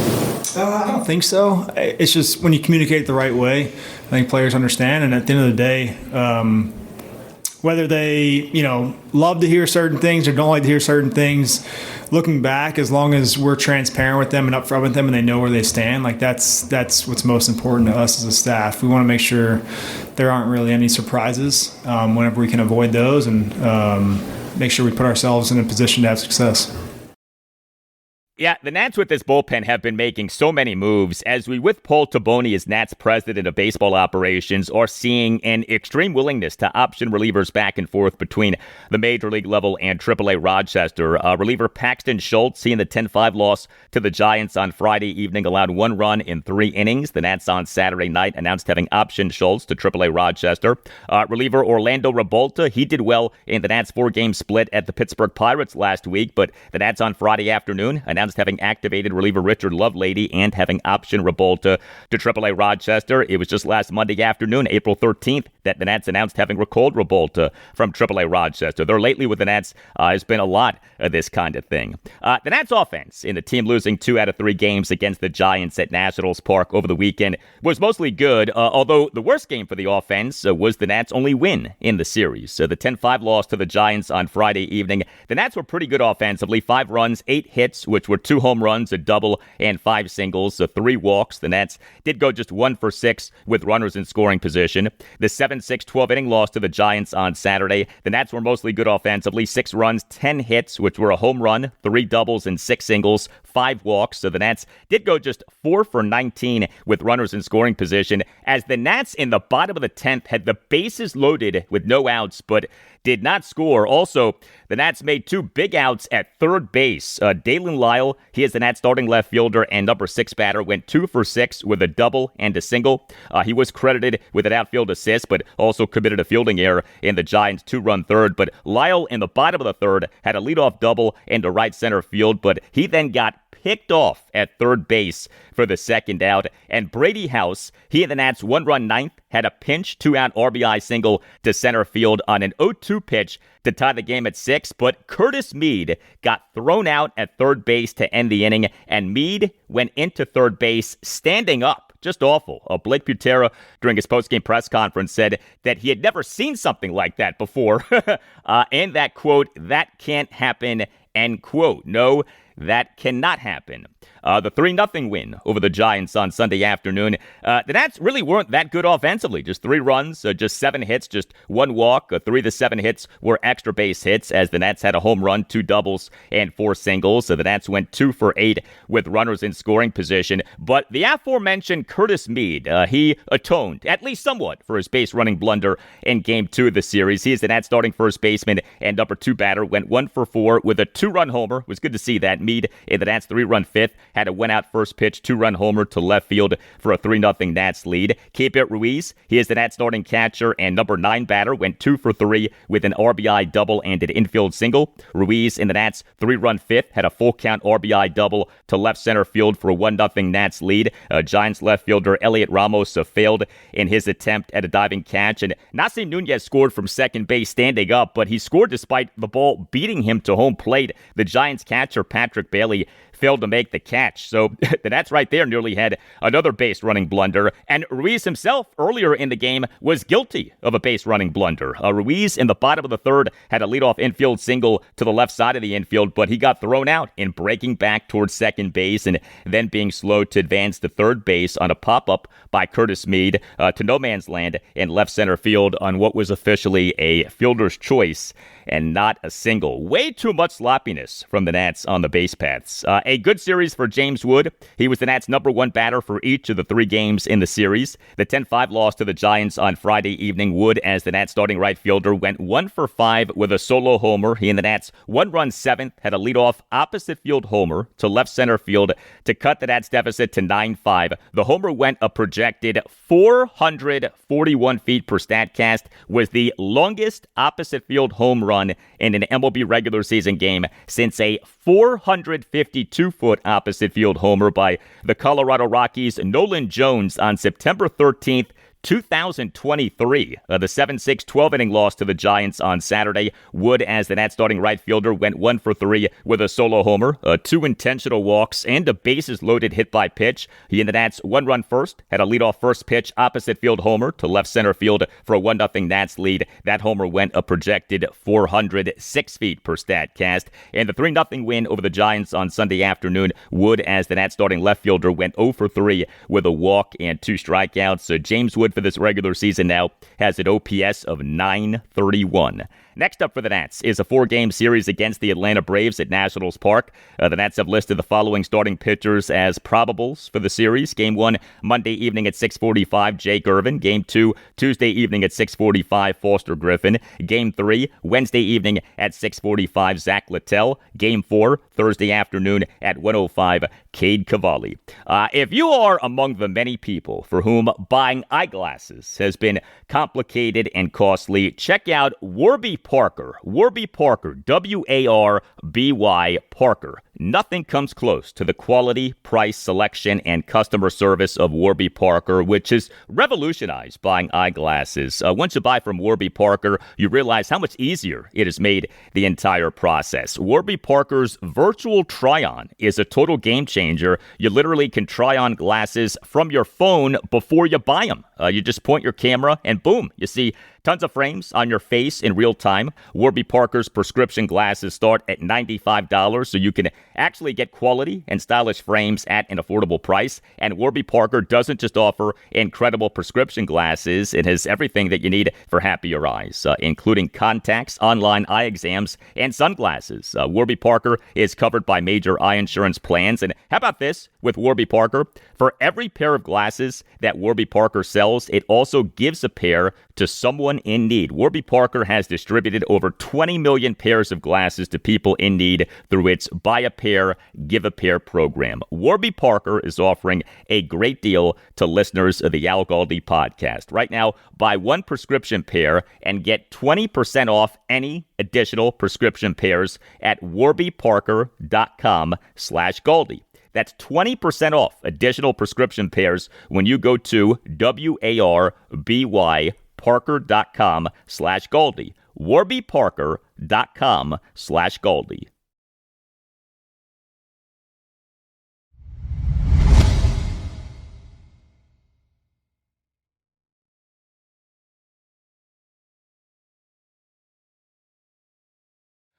Speaker 8: I don't think so. It's just when you communicate the right way, I think players understand. And at the end of the day, whether they, love to hear certain things or don't like to hear certain things, looking back, as long as we're transparent with them and upfront with them and they know where they stand, that's what's most important to us as a staff. We want to make sure there aren't really any surprises whenever we can avoid those, and make sure we put ourselves in a position to have success.
Speaker 1: Yeah, the Nats with this bullpen have been making so many moves, as we, with Paul Taboni as Nats president of baseball operations, are seeing an extreme willingness to option relievers back and forth between the major league level and AAA Rochester. Reliever Paxton Schultz, he in the 10-5 loss to the Giants on Friday evening, allowed 1 run in 3 innings. The Nats on Saturday night announced having optioned Schultz to AAA Rochester. Reliever Orlando Revolta, he did well in the Nats 4-game split at the Pittsburgh Pirates last week, but the Nats on Friday afternoon announced having activated reliever Richard Lovelady and having optioned Revolta to AAA Rochester. It was just last Monday afternoon, April 13th, that the Nats announced having recalled Revolta from AAA Rochester. There lately with the Nats has been a lot of this kind of thing. The Nats offense, in the team losing 2 out of 3 games against the Giants at Nationals Park over the weekend, was mostly good, although the worst game for the offense was the Nats' only win in the series. So the 10-5 loss to the Giants on Friday evening, the Nats were pretty good offensively, 5 runs, 8 hits, which were 2 home runs, a double, and 5 singles, so 3 walks. The Nats did go just 1 for 6 with runners in scoring position. The 7-6 12-inning loss to the Giants on Saturday, the Nats were mostly good offensively, 6 runs, 10 hits, which were a home run, 3 doubles, and 6 singles, 5 walks. So the Nats did go just 4 for 19 with runners in scoring position, as the Nats in the bottom of the 10th had the bases loaded with no outs, but did not score. Also, the Nats made 2 big outs at third base. Dalen Lyle, he is the Nats starting left fielder and number 6 batter, went 2 for 6 with a double and a single. He was credited with an outfield assist, but also committed a fielding error in the Giants' 2-run third. But Lyle, in the bottom of the third, had a leadoff double into right center field, but he then got picked off at third base for the second out. And Brady House, he and the Nats' 1-run ninth, had a pinch 2-out RBI single to center field on an 0-2 pitch to tie the game at 6. But Curtis Mead got thrown out at third base to end the inning, and Mead went into third base standing up. Just awful. Blake Butera, during his postgame press conference, said that he had never seen something like that before. And that, quote, "that can't happen," end quote. No, that cannot happen. The 3-0 win over the Giants on Sunday afternoon. The Nats really weren't that good offensively. Just 3 runs, just 7 hits, just 1 walk. 3 of the 7 hits were extra base hits, as the Nats had a home run, 2 doubles, and 4 singles. So the Nats went 2 for 8 with runners in scoring position. But the aforementioned Curtis Mead, he atoned, at least somewhat, for his base running blunder in Game 2 of the series. He is the Nats starting first baseman and number 2 batter, went 1 for 4 with a 2-run homer. It was good to see that. Mead, in the Nats' 3-run fifth, had a went-out first pitch 2-run homer to left field for a 3-0 Nats lead. Keibert Ruiz, he is the Nats starting catcher and number 9 batter, went 2 for 3 with an RBI double and an infield single. Ruiz, in the Nats' 3-run fifth, had a full-count RBI double to left center field for a 1-0 Nats lead. Giants left fielder Elliot Ramos failed in his attempt at a diving catch, and Nasim Nunez scored from second base standing up, but he scored despite the ball beating him to home plate. The Giants catcher Patrick Bailey failed to make the catch. So the Nats right there nearly had another base running blunder. And Ruiz himself earlier in the game was guilty of a base running blunder. Ruiz in the bottom of the third had a leadoff infield single to the left side of the infield, but he got thrown out in breaking back towards second base and then being slow to advance to third base on a pop-up by Curtis Mead to no man's land in left center field on what was officially a fielder's choice. and not a single. Way too much sloppiness from the Nats on the base paths. A good series for James Wood. He was the Nats' number one batter for each of the 3 games in the series. The 10-5 loss to the Giants on Friday evening, Wood, as the Nats starting right fielder, went 1 for 5 with a solo homer. He and the Nats' 1-run 7th had a leadoff opposite field homer to left center field to cut the Nats deficit to 9-5. The homer went a projected 441 feet per Statcast, was the longest opposite field home run in an MLB regular season game since a 452-foot opposite field homer by the Colorado Rockies' Nolan Jones on September 13th, 2023. The 7-6 12-inning loss to the Giants on Saturday. Wood, as the Nats starting right fielder, went 1 for 3 with a solo homer, 2 intentional walks, and a bases-loaded hit by pitch. He and the Nats' 1-run first had a leadoff first pitch opposite field homer to left center field for a 1-0 Nats lead. That homer went a projected 406 feet per Statcast. And the 3-0 win over the Giants on Sunday afternoon. Wood, as the Nats starting left fielder, went 0 for 3 with a walk and 2 strikeouts. James Wood for this regular season now has an OPS of 931. Next up for the Nats is a 4-game series against the Atlanta Braves at Nationals Park. The Nats have listed the following starting pitchers as probables for the series. Game 1, Monday evening at 6:45, Jake Irvin. Game 2, Tuesday evening at 6:45, Foster Griffin. Game 3, Wednesday evening at 6:45, Zach Littell. Game 4, Thursday afternoon at 1:05, Cade Cavalli. If you are among the many people for whom buying eyeglasses has been complicated and costly, check out Warby Parker. Warby Parker, W-A-R-B-Y Parker. Nothing comes close to the quality, price, selection, and customer service of Warby Parker, which has revolutionized buying eyeglasses. Once you buy from Warby Parker, you realize how much easier it has made the entire process. Warby Parker's virtual try-on is a total game changer. You literally can try on glasses from your phone before you buy them. You just point your camera and boom, you see tons of frames on your face in real time. Warby Parker's prescription glasses start at $95, so you can actually get quality and stylish frames at an affordable price. And Warby Parker doesn't just offer incredible prescription glasses. It has everything that you need for happier eyes, including contacts, online eye exams, and sunglasses. Warby Parker is covered by major eye insurance plans. And how about this with Warby Parker? For every pair of glasses that Warby Parker sells, it also gives a pair to someone in need. Warby Parker has distributed over 20 million pairs of glasses to people in need through its Buy a Pair, Give a Pair program. Warby Parker is offering a great deal to listeners of the Al Galdi podcast. Right now, buy 1 prescription pair and get 20% off any additional prescription pairs at warbyparker.com/Galdi. That's 20% off additional prescription pairs when you go to warbyparker.com/Galdi. warbyparker.com/Galdi.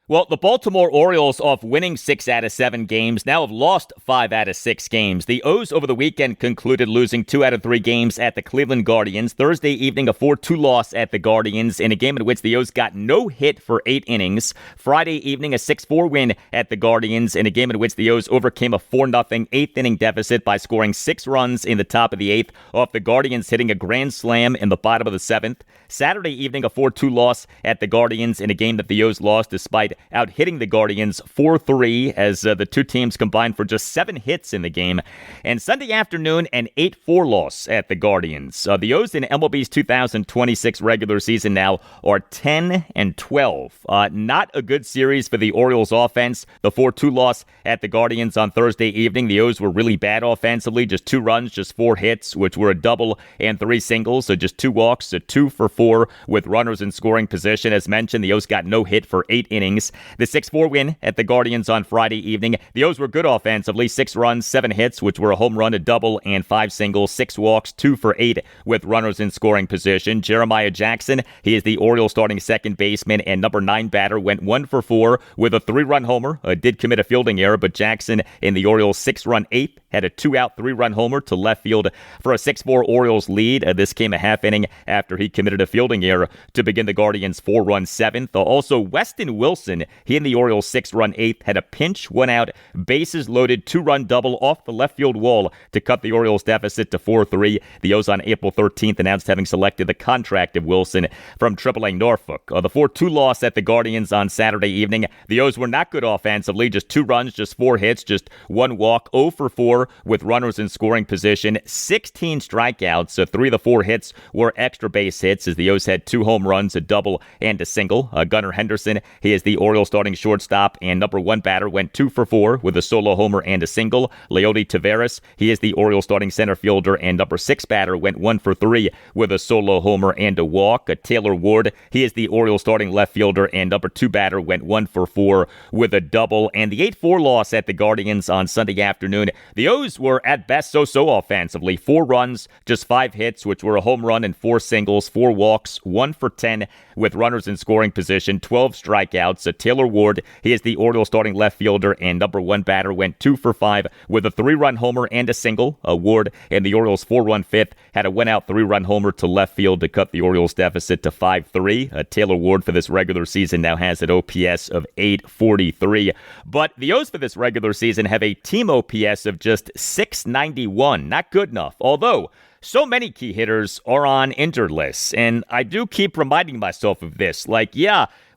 Speaker 1: Well, the Baltimore Orioles, off winning 6 out of 7 games, now have lost 5 out of 6 games. The O's over the weekend concluded losing 2 out of 3 games at the Cleveland Guardians. Thursday evening, a 4-2 loss at the Guardians in a game in which the O's got no hit for 8 innings. Friday evening, a 6-4 win at the Guardians in a game in which the O's overcame a 4-0 eighth-inning deficit by scoring 6 runs in the top of the 8th off the Guardians hitting a grand slam in the bottom of the 7th. Saturday evening, a 4-2 loss at the Guardians in a game that the O's lost despite out-hitting the Guardians 4-3 as the two teams combined for just 7 hits in the game. And Sunday afternoon, an 8-4 loss at the Guardians. The O's in MLB's 2026 regular season now are 10-12. Not a good series for the Orioles offense. The 4-2 loss at the Guardians on Thursday evening. The O's were really bad offensively. Just 2 runs, just 4 hits, which were a double and 3 singles. So just 2 walks, so 2 for 4 with runners in scoring position. As mentioned, the O's got no hit for 8 innings. innings. The 6-4 win at the Guardians on Friday evening. The O's were good offensively, 6 runs, 7 hits, which were a home run, a double, and 5 singles, 6 walks, 2 for 8 with runners in scoring position. Jeremiah Jackson, he is the Orioles starting second baseman and number 9 batter, went 1 for 4 with a 3-run homer. Did commit a fielding error, but Jackson in the Orioles' 6-run eighth had a 2-out, 3-run homer to left field for a 6-4 Orioles lead. This came a half inning after he committed a fielding error to begin the Guardians' 4-run seventh. Also, Weston Wilson, he in the Orioles' 6-run eighth, had a pinch, 1-out, bases loaded, 2-run double off the left field wall to cut the Orioles' deficit to 4-3. The O's on April 13th announced having selected the contract of Wilson from AAA Norfolk. The 4-2 loss at the Guardians on Saturday evening. The O's were not good offensively, just 2 runs, just 4 hits, just 1 walk, 0 for 4 with runners in scoring position, 16 strikeouts. So 3 of the 4 hits were extra base hits as the O's had 2 home runs, a double, and a single. Gunnar Henderson, he is the Orioles starting shortstop and number 1 batter, went 2 for 4 with a solo homer and a single. Leody Taveras, he is the Orioles starting center fielder and number 6 batter, went 1 for 3 with a solo homer and a walk. Taylor Ward, he is the Orioles starting left fielder and number 2 batter, went 1 for 4 with a double. And the 8-4 loss at the Guardians on Sunday afternoon. The O's were at best so-so offensively. 4 runs, just 5 hits, which were a home run and 4 singles, 4 walks, 1 for 10 with runners in scoring position, 12 strikeouts. Taylor Ward, he is the Orioles starting left fielder and number 1 batter, went 2 for 5 with a 3-run homer and a single. Ward and the Orioles' 4-run fifth had a 1-out 3-run homer to left field to cut the Orioles deficit to 5-3. Taylor Ward for this regular season now has an OPS of 843. But the O's for this regular season have a team OPS of just 691. Not good enough. Although so many key hitters are on injured lists, and I do keep reminding myself of this.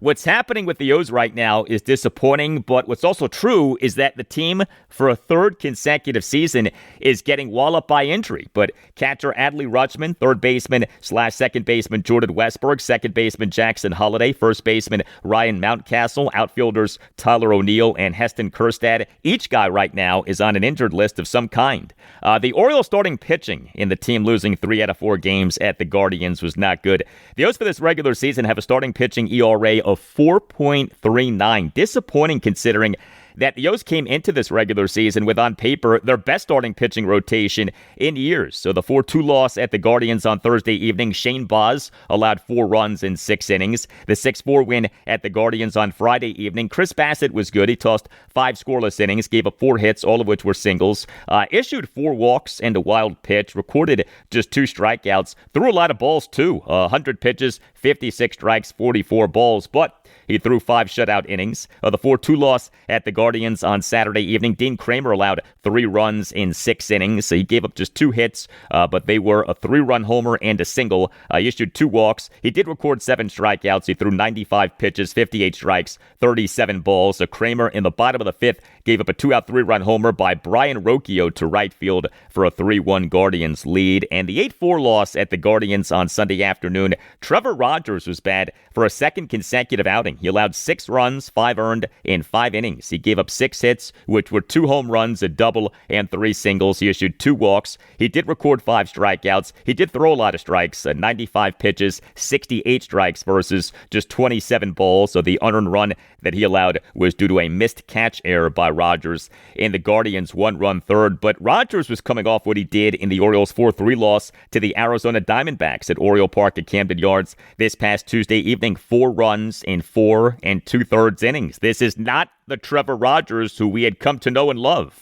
Speaker 1: What's happening with the O's right now is disappointing, but what's also true is that the team, for a 3rd consecutive season, is getting walloped by injury. But catcher Adley Rutschman, third baseman / second baseman Jordan Westberg, second baseman Jackson Holliday, first baseman Ryan Mountcastle, outfielders Tyler O'Neill and Heston Kjerstad. Each guy right now is on an injured list of some kind. The Orioles starting pitching in the team losing 3 out of 4 games at the Guardians was not good. The O's for this regular season have a starting pitching ERA of 4.39. Disappointing considering that the O's came into this regular season with, on paper, their best starting pitching rotation in years. So the 4-2 loss at the Guardians on Thursday evening, Shane Baz allowed 4 runs in 6 innings. The 6-4 win at the Guardians on Friday evening, Chris Bassett was good. He tossed 5 scoreless innings, gave up 4 hits, all of which were singles, issued 4 walks and a wild pitch, recorded just 2 strikeouts, threw a lot of balls too, 100 pitches, 56 strikes, 44 balls, but he threw 5 shutout innings. The 4-2 loss at the Guardians on Saturday evening, Dean Kramer allowed 3 runs in 6 innings. He gave up just 2 hits, but they were a 3-run homer and a single. He issued 2 walks. He did record 7 strikeouts. He threw 95 pitches, 58 strikes, 37 balls. Kramer in the bottom of the 5th gave up a 2-out 3-run homer by Brian Rocchio to right field for a 3-1 Guardians lead. And the 8-4 loss at the Guardians on Sunday afternoon, Trevor Rogers was bad for a 2nd consecutive outing. He allowed 6 runs, 5 earned in 5 innings. He gave up 6 hits, which were 2 home runs, a double, and 3 singles. He issued 2 walks. He did record 5 strikeouts. He did throw a lot of strikes, 95 pitches, 68 strikes versus just 27 balls. So the unearned run that he allowed was due to a missed catch error by Rogers in the Guardians' 1-run third. But Rogers was coming off what he did in the Orioles' 4-3 loss to the Arizona Diamondbacks at Oriole Park at Camden Yards this past Tuesday evening. 4 runs in 4 2/3 innings. This is not the Trevor Rogers who we had come to know and love.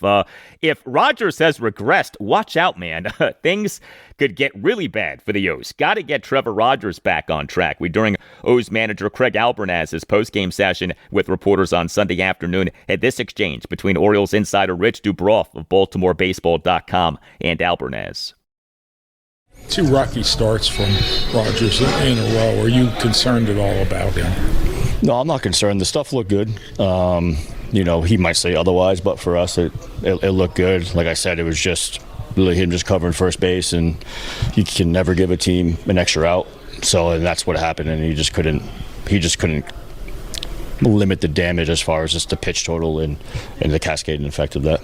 Speaker 1: If Rogers has regressed, watch out, man. Things could get really bad for the O's. Got to get Trevor Rogers back on track. During O's manager Craig Albernaz's postgame session with reporters on Sunday afternoon, had this exchange between Orioles insider Rich Dubroff of BaltimoreBaseball.com and Albernaz.
Speaker 11: 2 rocky starts from Rogers in a row. Are you concerned at all about him?
Speaker 12: No, I'm not concerned. The stuff looked good. He might say otherwise, but for us, it looked good. Like I said, it was just really him just covering first base, and you can never give a team an extra out. So, and that's what happened, and he just couldn't limit the damage as far as just the pitch total and the cascading effect of that.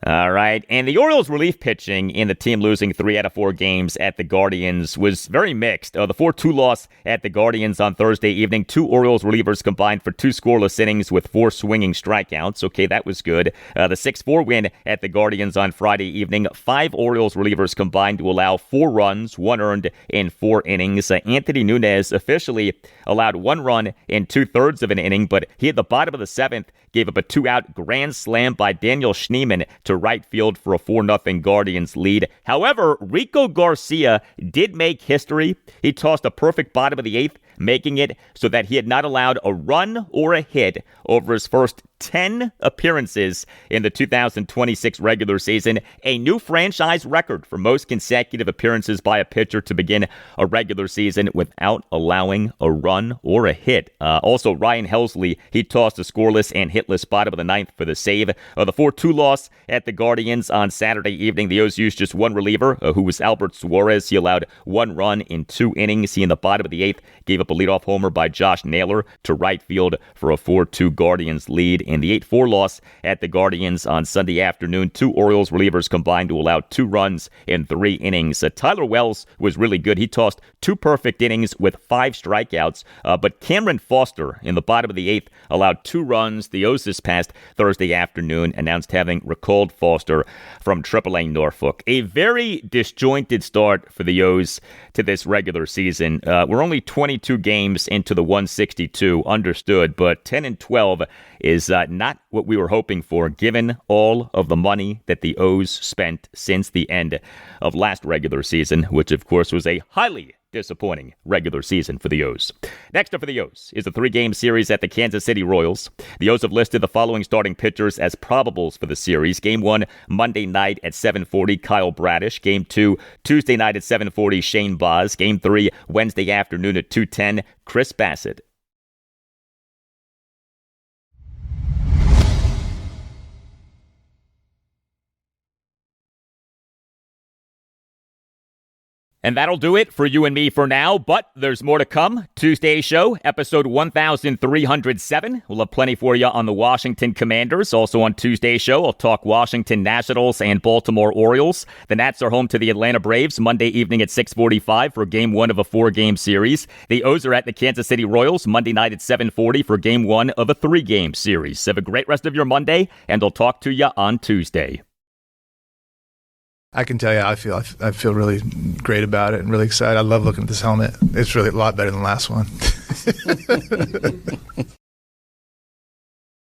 Speaker 1: All right. And the Orioles relief pitching in the team losing 3 out of 4 games at the Guardians was very mixed. The 4-2 loss at the Guardians on Thursday evening, 2 Orioles relievers combined for 2 scoreless innings with 4 swinging strikeouts. Okay, that was good. The 6-4 win at the Guardians on Friday evening, 5 Orioles relievers combined to allow 4 runs, 1 earned in 4 innings. Anthony Nunez officially allowed 1 run in 2/3 of an inning, but he at the bottom of the 7th gave up a 2-out grand slam by Daniel Schneemann to right field for a 4-0 Guardians lead. However, Rico Garcia did make history. He tossed a perfect bottom of the 8th, making it so that he had not allowed a run or a hit over his first 10 appearances in the 2026 regular season, a new franchise record for most consecutive appearances by a pitcher to begin a regular season without allowing a run or a hit. Also, Ryan Helsley, he tossed a scoreless and hitless bottom of the 9th for the save. The 4-2 loss at the Guardians on Saturday evening, the O's used just 1 reliever, who was Albert Suarez. He allowed 1 run in 2 innings. He in the bottom of the 8th gave up a leadoff homer by Josh Naylor to right field for a 4-2 Guardians lead. In the 8-4 loss at the Guardians on Sunday afternoon, 2 Orioles relievers combined to allow 2 runs in 3 innings. Tyler Wells was really good. He tossed 2 perfect innings with 5 strikeouts, but Cameron Foster in the bottom of the 8th allowed 2 runs. The O's this past Thursday afternoon announced having recalled Foster from AAA Norfolk. A very disjointed start for the O's to this regular season. We're only 22 games into the 162, understood, but 10-12 is not what we were hoping for, given all of the money that the O's spent since the end of last regular season, which of course was a highly disappointing regular season for the O's. Next up for the O's is a 3-game series at the Kansas City Royals. The O's have listed the following starting pitchers as probables for the series. Game 1, Monday night at 7:40, Kyle Bradish. Game 2, Tuesday night at 7:40, Shane Baz. Game 3, Wednesday afternoon at 2:10, Chris Bassett. And that'll do it for you and me for now, but there's more to come. Tuesday's show, episode 1307. We'll have plenty for you on the Washington Commanders. Also on Tuesday's show, I'll talk Washington Nationals and Baltimore Orioles. The Nats are home to the Atlanta Braves Monday evening at 6:45 for Game 1 of a 4-game series. The O's are at the Kansas City Royals Monday night at 7:40 for Game 1 of a 3-game series. Have a great rest of your Monday, and I'll talk to you on Tuesday.
Speaker 2: I can tell you, I feel really great about it and really excited. I love looking at this helmet. It's really a lot better than the last one.